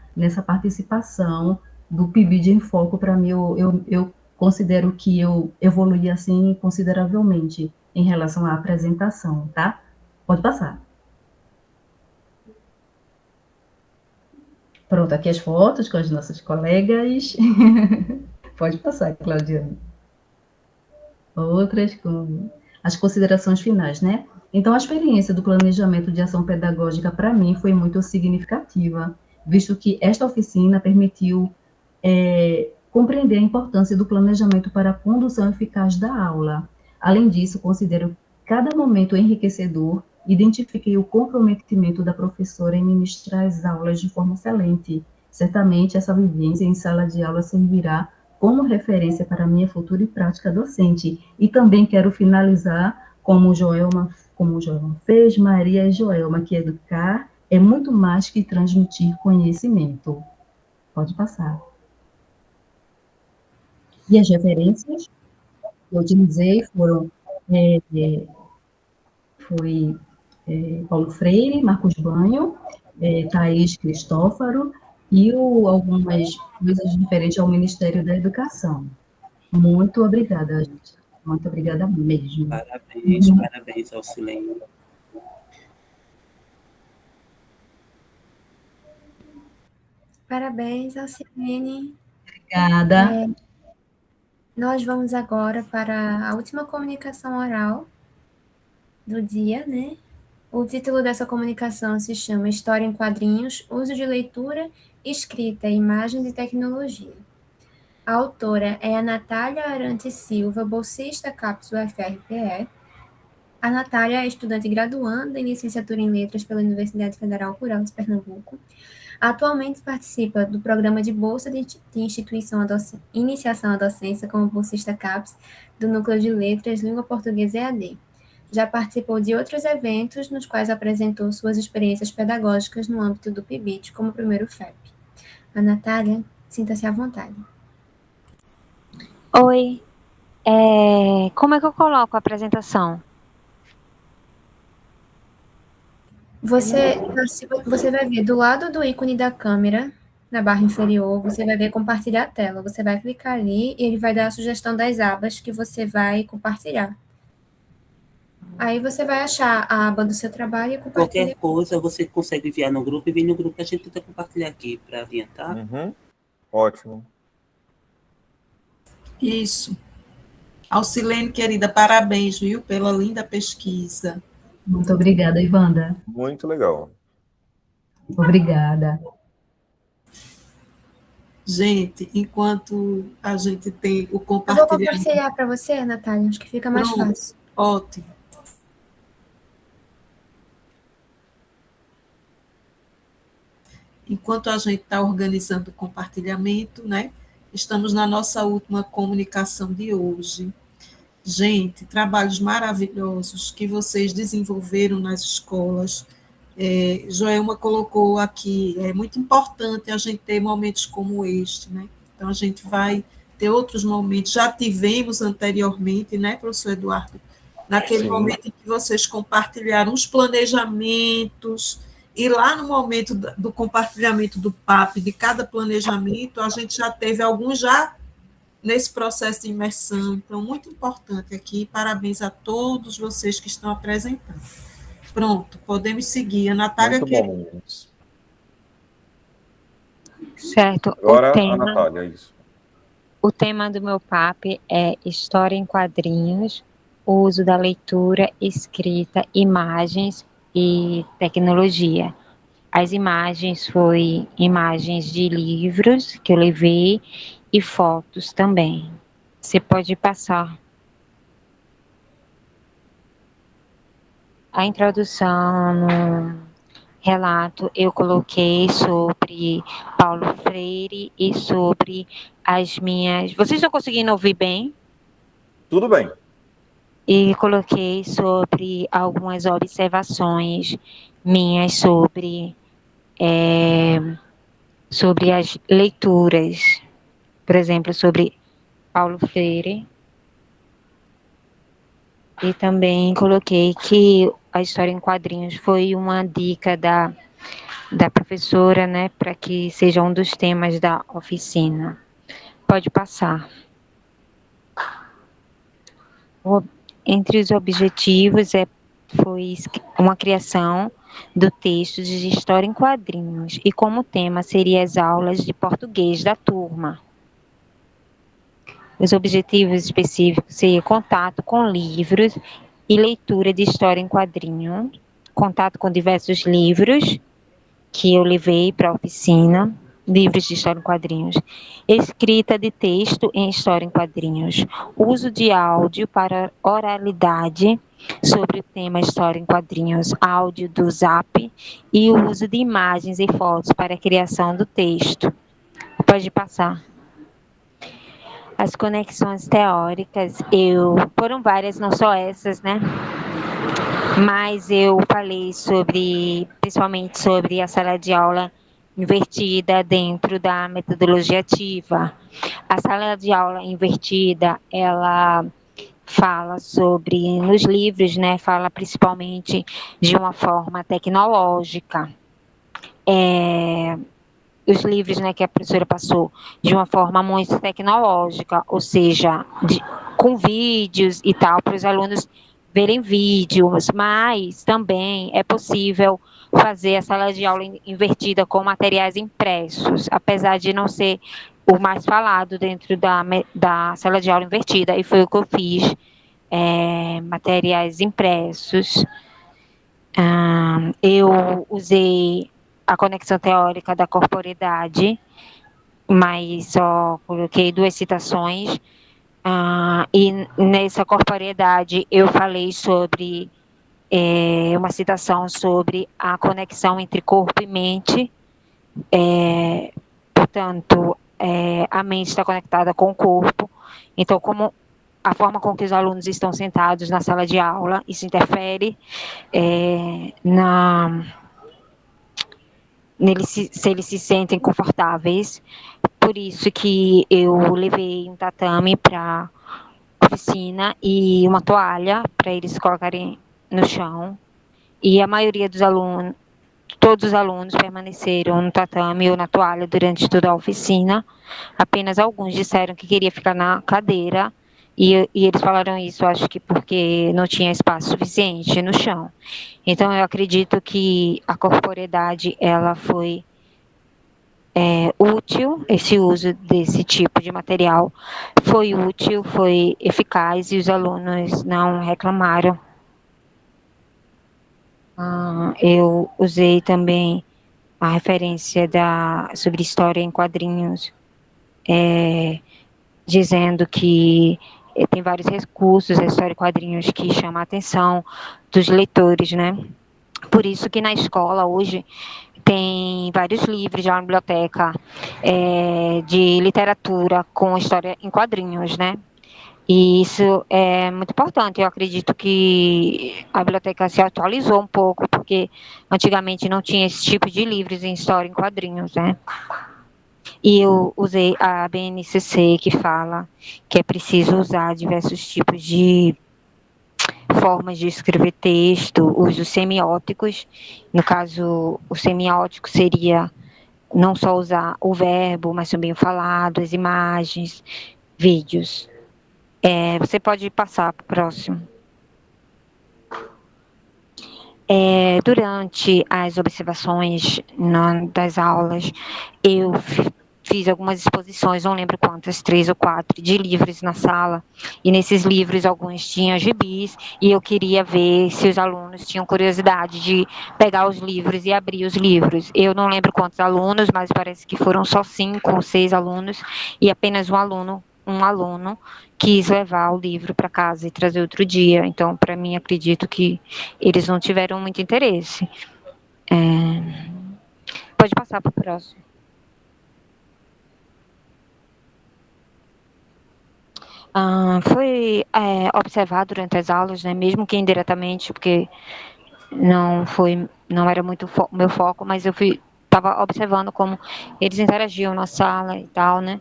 participação do PIBID em Foco. Para mim, eu considero que eu evoluí, assim, consideravelmente em relação à apresentação, tá? Pode passar. Pronto, aqui as fotos com as nossas colegas. Pode passar, Claudiane. Outras com as considerações finais, né? Então, a experiência do planejamento de ação pedagógica, para mim, foi muito significativa, visto que esta oficina permitiu compreender a importância do planejamento para a condução eficaz da aula. Além disso, considero cada momento enriquecedor, identifiquei o comprometimento da professora em ministrar as aulas de forma excelente. Certamente, essa vivência em sala de aula servirá como referência para a minha futura e prática docente. E também quero finalizar como Joelma fez, Maria e Joelma, que educar é muito mais que transmitir conhecimento. Pode passar. E as referências que eu utilizei foram Paulo Freire, Marcos Banho, Thaís Cristófaro e algumas coisas diferentes ao Ministério da Educação. Muito obrigada, gente. Muito obrigada mesmo. Parabéns, parabéns ao Silêncio. Parabéns, Alcilene. Obrigada. Nós vamos agora para a última comunicação oral do dia, né? O título dessa comunicação se chama História em Quadrinhos, Uso de Leitura, Escrita, Imagens e Tecnologia. A autora é a Natália Arantes Silva, bolsista CAPES UFRPE. A Natália é estudante graduanda em licenciatura em Letras pela Universidade Federal Rural de Pernambuco. Atualmente participa do programa de bolsa de iniciação à docência como bolsista CAPES do Núcleo de Letras Língua Portuguesa EAD. Já participou de outros eventos nos quais apresentou suas experiências pedagógicas no âmbito do PIBIT como primeiro FEP. A Natália, sinta-se à vontade. Oi, como é que eu coloco a apresentação? Você vai ver do lado do ícone da câmera, na barra inferior, você vai ver compartilhar a tela. Você vai clicar ali e ele vai dar a sugestão das abas que você vai compartilhar. Aí você vai achar a aba do seu trabalho e compartilhar. Qualquer coisa você consegue enviar no grupo e vir no grupo que a gente tenta compartilhar aqui para adiantar. Ótimo. Isso. Alcilene, querida, parabéns, viu, pela linda pesquisa. Muito obrigada, Ivanda. Muito legal. Obrigada. Gente, enquanto a gente tem o Eu vou compartilhamento... compartilhar para você, Natália, acho que fica mais fácil. Ótimo. Enquanto a gente está organizando o compartilhamento, né? Estamos na nossa última comunicação de hoje. Gente, trabalhos maravilhosos que vocês desenvolveram nas escolas. Joelma colocou aqui, é muito importante a gente ter momentos como este, né? Então, a gente vai ter outros momentos, já tivemos anteriormente, né, professor Eduardo? Naquele momento em que vocês compartilharam os planejamentos, e lá no momento do compartilhamento do PAP, de cada planejamento, a gente já teve alguns já nesse processo de imersão. Então, muito importante aqui, parabéns a todos vocês que estão apresentando. Pronto, podemos seguir. A Natália... Muito bom, meninos. Certo. Agora, a Natália, isso. O tema do meu PAP é História em Quadrinhos, o uso da leitura, escrita, imagens e tecnologia. As imagens foram imagens de livros que eu levei e fotos também. Você pode passar. A introdução no relato eu coloquei sobre Paulo Freire e sobre as minhas... Vocês estão conseguindo ouvir bem? Tudo bem. E coloquei sobre algumas observações minhas sobre as leituras, por exemplo, sobre Paulo Freire. E também coloquei que a história em quadrinhos foi uma dica da professora, né, para que seja um dos temas da oficina. Pode passar. Entre os objetivos foi uma criação do texto de história em quadrinhos e como tema seria as aulas de português da turma. Os objetivos específicos seriam contato com livros e leitura de história em quadrinho, contato com diversos livros que eu levei para a oficina, livros de história em quadrinhos, escrita de texto em história em quadrinhos, uso de áudio para oralidade sobre o tema história em quadrinhos, áudio do Zap e o uso de imagens e fotos para a criação do texto. Pode passar. As conexões teóricas, foram várias, não só essas, né? Mas eu falei principalmente sobre a sala de aula invertida dentro da metodologia ativa. A sala de aula invertida, ela fala sobre, nos livros, né, fala principalmente de uma forma tecnológica. Os livros, né, que a professora passou de uma forma muito tecnológica, ou seja, com vídeos e tal, para os alunos verem vídeos, mas também é possível fazer a sala de aula invertida com materiais impressos, apesar de não ser o mais falado dentro da sala de aula invertida, e foi o que eu fiz, materiais impressos. Eu usei a conexão teórica da corporeidade, mas só coloquei 2 citações, e nessa corporeidade eu falei sobre uma citação sobre a conexão entre corpo e mente, portanto, a mente está conectada com o corpo, então como a forma com que os alunos estão sentados na sala de aula, isso interfere se eles se sentem confortáveis. Por isso que eu levei um tatame para a oficina e uma toalha para eles colocarem no chão. E a maioria dos alunos, todos os alunos permaneceram no tatame ou na toalha durante toda a oficina. Apenas alguns disseram que queria ficar na cadeira, e eles falaram isso, acho que porque não tinha espaço suficiente no chão. Então, eu acredito que a corporeidade, ela foi útil, esse uso desse tipo de material foi útil, foi eficaz, e os alunos não reclamaram. Eu usei também a referência sobre história em quadrinhos, dizendo que tem vários recursos da história em quadrinhos que chamam a atenção dos leitores, né? Por isso que na escola hoje tem vários livros já na biblioteca de literatura com história em quadrinhos, né? E isso é muito importante. Eu acredito que a biblioteca se atualizou um pouco, porque antigamente não tinha esse tipo de livros em história em quadrinhos, né? E eu usei a BNCC, que fala que é preciso usar diversos tipos de formas de escrever texto, uso semióticos. No caso, o semiótico seria não só usar o verbo, mas também o falado, as imagens, vídeos. Você pode passar para o próximo. Durante as observações das aulas, eu fiz algumas exposições, não lembro quantas, 3 ou 4, de livros na sala, e nesses livros alguns tinham gibis, e eu queria ver se os alunos tinham curiosidade de pegar os livros e abrir os livros. Eu não lembro quantos alunos, mas parece que foram só 5 ou 6 alunos, e apenas um aluno quis levar o livro para casa e trazer outro dia. Então, para mim, acredito que eles não tiveram muito interesse. Pode passar para o próximo. Foi observar durante as aulas, né, mesmo que indiretamente, porque não era muito meu foco, mas eu estava observando como eles interagiam na sala e tal, né?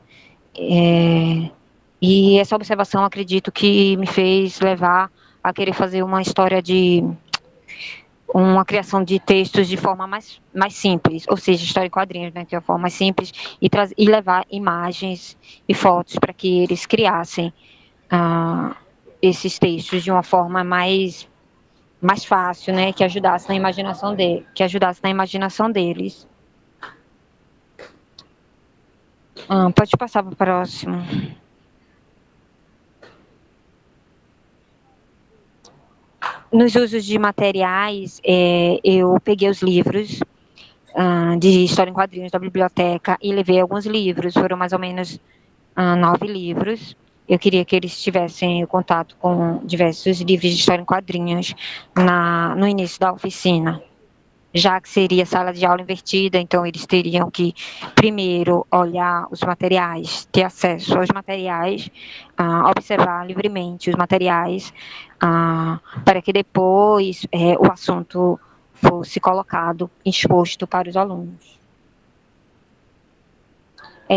E essa observação, acredito que me fez levar a querer fazer uma história uma criação de textos de forma mais simples, ou seja, história em quadrinhos, né, que é a forma mais simples, e levar imagens e fotos para que eles criassem esses textos de uma forma mais fácil, né, que ajudasse na imaginação deles. Pode passar para o próximo. Nos usos de materiais, eu peguei os livros de história em quadrinhos da biblioteca e levei alguns livros, foram mais ou menos 9 livros. Eu queria que eles tivessem contato com diversos livros de história em quadrinhos no início da oficina, já que seria sala de aula invertida, então eles teriam que primeiro olhar os materiais, ter acesso aos materiais, observar livremente os materiais, para que depois o assunto fosse colocado, exposto para os alunos.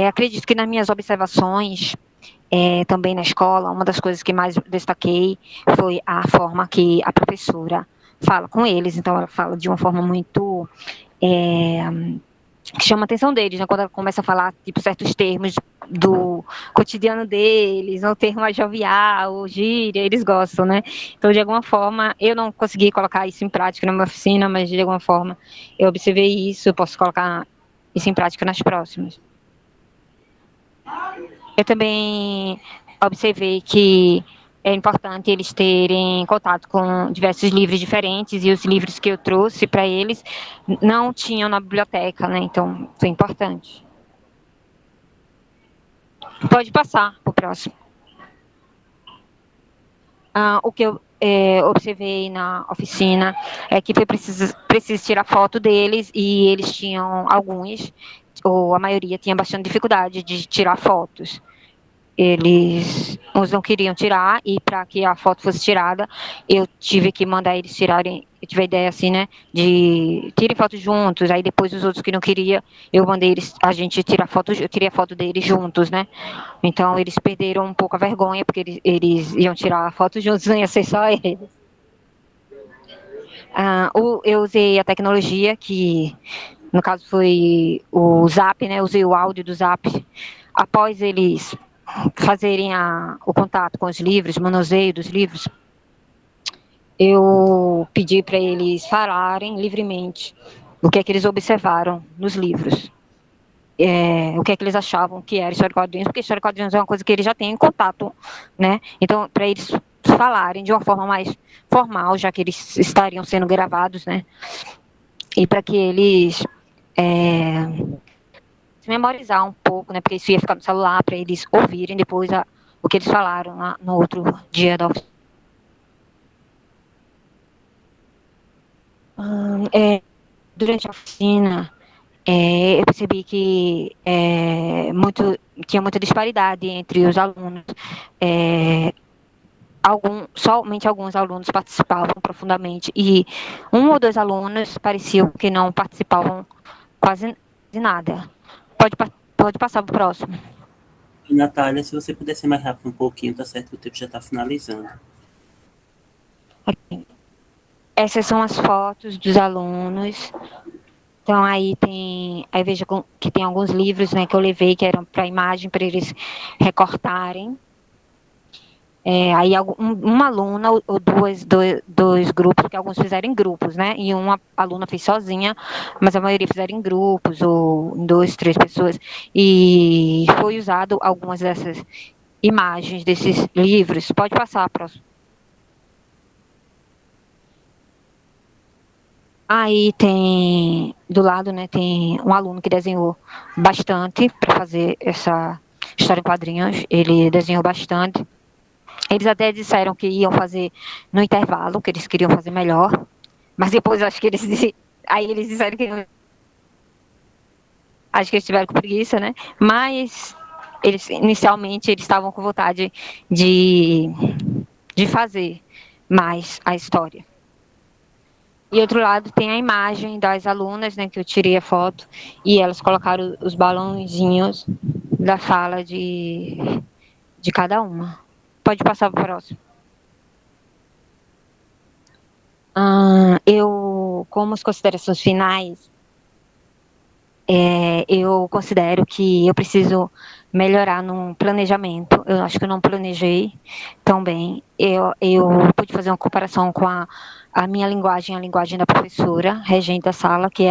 Acredito que nas minhas observações, também na escola, uma das coisas que mais destaquei foi a forma que a professora fala com eles. Então, ela fala de uma forma muito que chama a atenção deles, né? Quando ela começa a falar, tipo, certos termos do cotidiano deles, ou termo mais jovial, ou gíria, eles gostam, né? Então, de alguma forma, eu não consegui colocar isso em prática na minha oficina, mas de alguma forma eu observei isso, eu posso colocar isso em prática nas próximas. Eu também observei que é importante eles terem contato com diversos livros diferentes, e os livros que eu trouxe para eles não tinham na biblioteca, né? Então, foi importante. Pode passar para o próximo. O que eu observei na oficina é que foi preciso tirar foto deles, e eles tinham alguns, ou a maioria, tinha bastante dificuldade de tirar fotos. Uns não queriam tirar, e para que a foto fosse tirada, eu tive que mandar eles tirarem. Eu tive a ideia assim, né, de tirem fotos juntos. Aí depois os outros que não queriam, eu mandei a gente tirar fotos, eu tirei a foto deles juntos, né. Então eles perderam um pouco a vergonha, porque eles iam tirar a foto juntos, não ia ser só eles. Eu usei a tecnologia, que no caso foi o Zap, né, usei o áudio do Zap. Após eles fazerem o contato com os livros, manuseio dos livros, eu pedi para eles falarem livremente o que é que eles observaram nos livros, o que é que eles achavam que era história de quadrinhos, porque história de quadrinhos é uma coisa que eles já têm em contato, né? Então, para eles falarem de uma forma mais formal, já que eles estariam sendo gravados, né? E para que eles memorizar um pouco, né? Porque isso ia ficar no celular para eles ouvirem depois o que eles falaram lá no outro dia da oficina. Durante a oficina, eu percebi que tinha muita disparidade entre os alunos. Somente alguns alunos participavam profundamente, e um ou dois alunos pareciam que não participavam quase nada. Pode passar para o próximo. Natália, se você puder ser mais rápido um pouquinho, tá certo, o tempo já está finalizando. Okay. Essas são as fotos dos alunos. Então, aí vejo que tem alguns livros, né, que eu levei, que eram para imagem, para eles recortarem. Aí uma aluna ou dois grupos, porque alguns fizeram em grupos, né? E uma aluna fez sozinha, mas a maioria fizeram em grupos, ou em 2, 3 pessoas. E foi usado algumas dessas imagens desses livros. Pode passar a próxima. Aí do lado, né, tem um aluno que desenhou bastante para fazer essa história em quadrinhos. Ele desenhou bastante. Eles até disseram que iam fazer no intervalo, que eles queriam fazer melhor, mas depois acho que eles disseram que acho que eles tiveram com preguiça, né? Mas inicialmente eles estavam com vontade de fazer mais a história. E outro lado tem a imagem das alunas, né, que eu tirei a foto, e elas colocaram os balãozinhos da fala de cada uma. Pode passar para o próximo. Como as considerações finais, eu considero que eu preciso melhorar no planejamento. Eu acho que eu não planejei tão bem. Eu pude fazer uma comparação com a minha linguagem, a linguagem da professora, regente da sala, que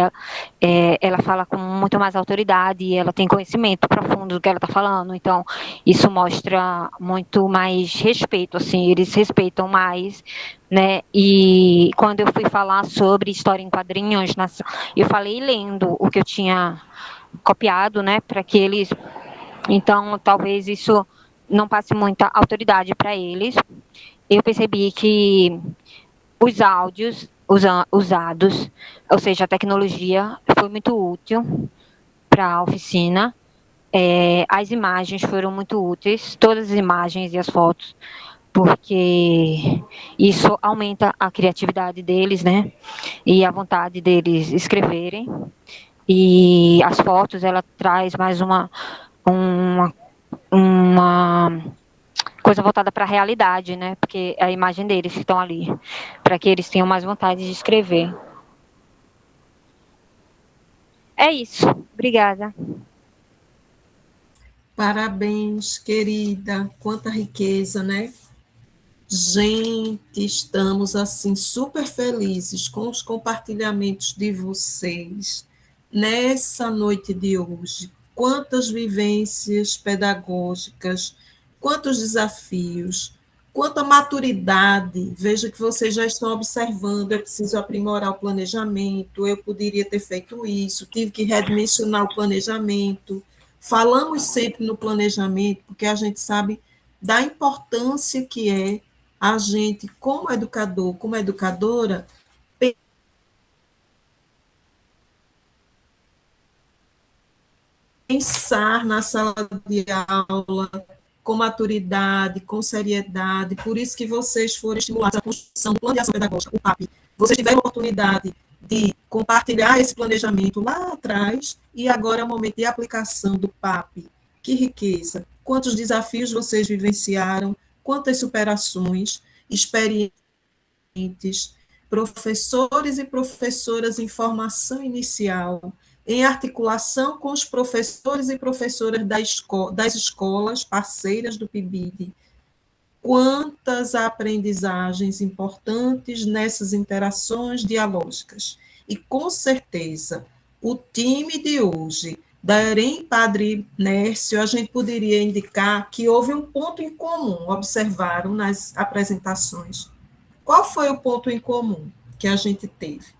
ela fala com muito mais autoridade, e ela tem conhecimento profundo do que ela está falando. Então, isso mostra muito mais respeito, assim, eles respeitam mais, né? E quando eu fui falar sobre história em quadrinhos, eu falei lendo o que eu tinha copiado, né, para que eles... Então, talvez isso não passe muita autoridade para eles. Eu percebi que os áudios usados, ou seja, a tecnologia, foi muito útil para a oficina. As imagens foram muito úteis, todas as imagens e as fotos, porque isso aumenta a criatividade deles, né? E a vontade deles escreverem. E as fotos, ela traz mais uma coisa voltada para a realidade, né? Porque é a imagem deles que estão ali, para que eles tenham mais vontade de escrever. É isso. Obrigada. Parabéns, querida. Quanta riqueza, né? Gente, estamos assim super felizes com os compartilhamentos de vocês nessa noite de hoje. Quantas vivências pedagógicas, quantos desafios, quanta maturidade. Veja que vocês já estão observando, eu preciso aprimorar o planejamento, eu poderia ter feito isso, tive que redimensionar o planejamento. Falamos sempre no planejamento, porque a gente sabe da importância que é a gente, como educador, como educadora, pensar na sala de aula com maturidade, com seriedade, por isso que vocês foram estimulados à construção do plano de ação pedagógica, o PAP. Vocês tiveram a oportunidade de compartilhar esse planejamento lá atrás, e agora é o momento de aplicação do PAP. Que riqueza! Quantos desafios vocês vivenciaram, quantas superações, experientes, professores e professoras em formação inicial, em articulação com os professores e professoras das escolas parceiras do PIBID. Quantas aprendizagens importantes nessas interações dialógicas. E, com certeza, o time de hoje, da EREM Padre Nércio, a gente poderia indicar que houve um ponto em comum, observaram nas apresentações. Qual foi o ponto em comum que a gente teve?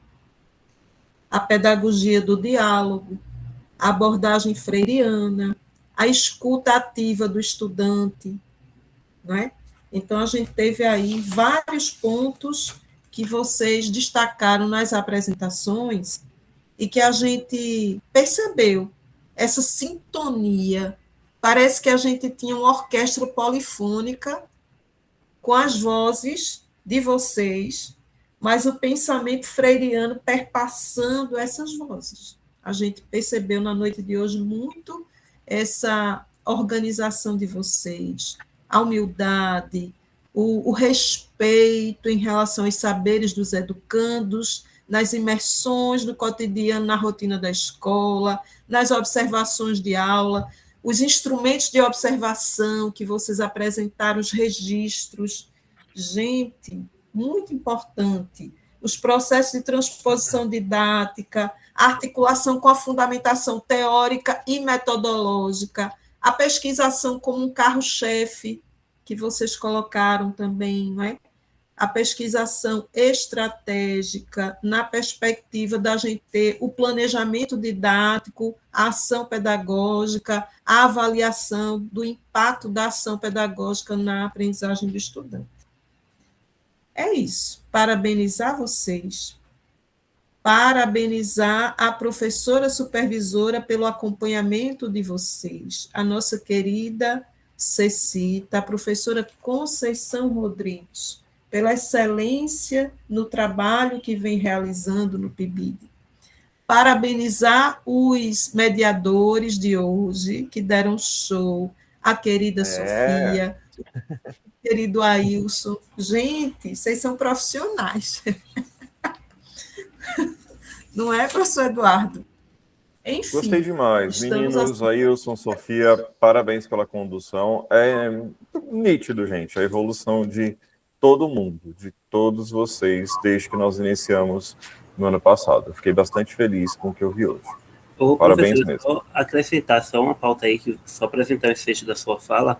A pedagogia do diálogo, a abordagem freiriana, a escuta ativa do estudante, não é? Então, a gente teve aí vários pontos que vocês destacaram nas apresentações e que a gente percebeu essa sintonia. Parece que a gente tinha uma orquestra polifônica com as vozes de vocês, mas o pensamento freiriano perpassando essas vozes. A gente percebeu na noite de hoje muito essa organização de vocês, a humildade, o respeito em relação aos saberes dos educandos, nas imersões do cotidiano, na rotina da escola, nas observações de aula, os instrumentos de observação que vocês apresentaram, os registros. Gente, muito importante. Os processos de transposição didática, a articulação com a fundamentação teórica e metodológica, a pesquisação como um carro-chefe, que vocês colocaram também, não é? A pesquisação estratégica na perspectiva da gente ter o planejamento didático, a ação pedagógica, a avaliação do impacto da ação pedagógica na aprendizagem do estudante. É isso. Parabenizar vocês. Parabenizar a professora supervisora pelo acompanhamento de vocês, a nossa querida Cecita, a professora Conceição Rodrigues, pela excelência no trabalho que vem realizando no PIBID. Parabenizar os mediadores de hoje, que deram show, a querida Sofia, o querido Ailson. Gente, vocês são profissionais. Não é, professor Eduardo? Enfim. Gostei demais. Meninos, Ailson, Sofia, parabéns pela condução. É nítido, gente, a evolução de todo mundo, de todos vocês, desde que nós iniciamos no ano passado. Eu fiquei bastante feliz com o que eu vi hoje. Parabéns mesmo. Só acrescentar só uma pauta aí, que só apresentar esse fecho da sua fala,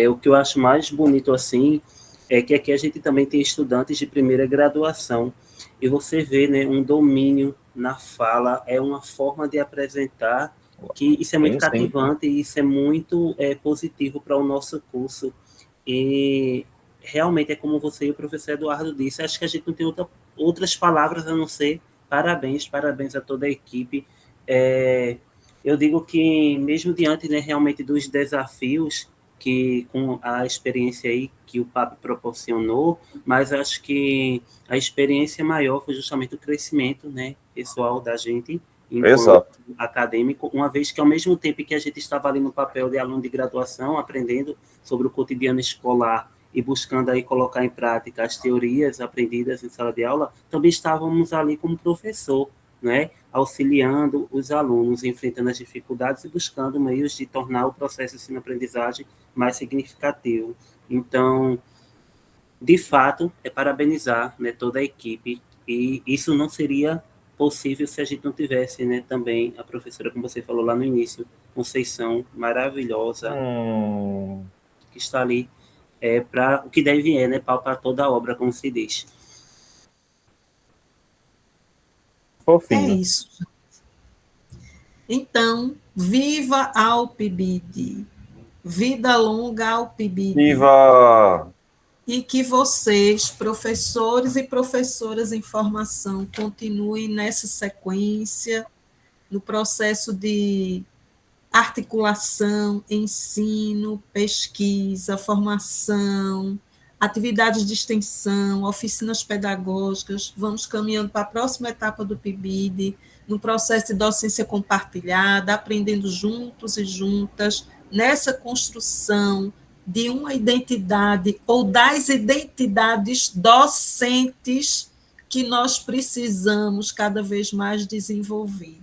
o que eu acho mais bonito assim, é que aqui a gente também tem estudantes de primeira graduação, e você vê, né, um domínio na fala, é uma forma de apresentar, que isso é muito cativante, e isso é muito positivo para o nosso curso, e realmente é como você e o professor Eduardo disse, acho que a gente não tem outras palavras a não ser parabéns a toda a equipe. Eu digo que mesmo diante, né, realmente dos desafios que com a experiência aí que o PAP proporcionou, mas acho que a experiência maior foi justamente o crescimento, né, pessoal da gente, Exato. Acadêmico, uma vez que ao mesmo tempo que a gente estava ali no papel de aluno de graduação, aprendendo sobre o cotidiano escolar e buscando aí colocar em prática as teorias aprendidas em sala de aula, também estávamos ali como professor, né, auxiliando os alunos, enfrentando as dificuldades e buscando meios de tornar o processo de ensino-aprendizagem mais significativo. Então, de fato, é parabenizar, né, toda a equipe, e isso não seria possível se a gente não tivesse, né, também a professora, como você falou lá no início, Conceição, maravilhosa, que está ali para o que deve né, para toda a obra, como se diz. Fofinho. É isso. Então, viva ao PIBID. Vida longa ao PIBID. Viva! E que vocês, professores e professoras em formação, continuem nessa sequência, no processo de articulação, ensino, pesquisa, formação, atividades de extensão, oficinas pedagógicas. Vamos caminhando para a próxima etapa do PIBID, no processo de docência compartilhada, aprendendo juntos e juntas, nessa construção de uma identidade ou das identidades docentes que nós precisamos cada vez mais desenvolver.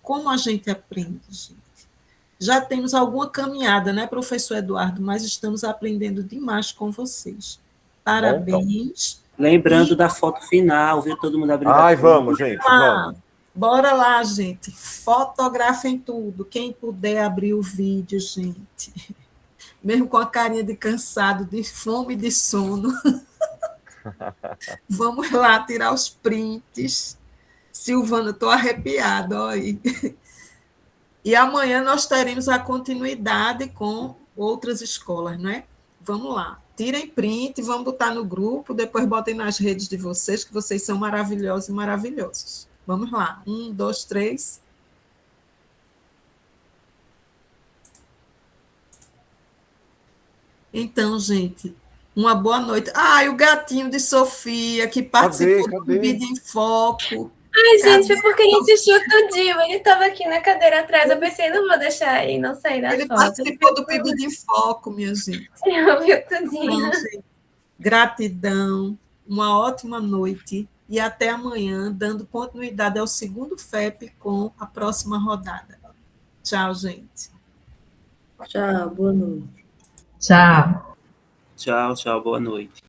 Como a gente aprende, gente? Já temos alguma caminhada, né, professor Eduardo? Mas estamos aprendendo demais com vocês. Parabéns. Lembrando da foto final, viu? Todo mundo abrindo. Ai, vamos, gente, vamos. Bora lá, gente. Fotografem tudo. Quem puder abrir o vídeo, gente. Mesmo com a carinha de cansado, de fome e de sono. Vamos lá tirar os prints. Silvana, estou arrepiada, olha aí. E amanhã nós teremos a continuidade com outras escolas, não é? Vamos lá. Tirem print, vamos botar no grupo, depois botem nas redes de vocês, que vocês são maravilhosos e maravilhosos. Vamos lá. 1, 2, 3. Então, gente, uma boa noite. Ai, o gatinho de Sofia, que participou do Vídeo em Foco. Ai, gente, foi porque a gente explodiu. Ele estava aqui na cadeira atrás. Eu pensei, não vou deixar ele não sair da foto. Ele participou do Pedido em Foco, minha gente. Eu vi tudinho. Então, gente, gratidão, uma ótima noite e até amanhã, dando continuidade ao segundo FEP com a próxima rodada. Tchau, gente. Tchau, boa noite. Tchau. Tchau, boa noite.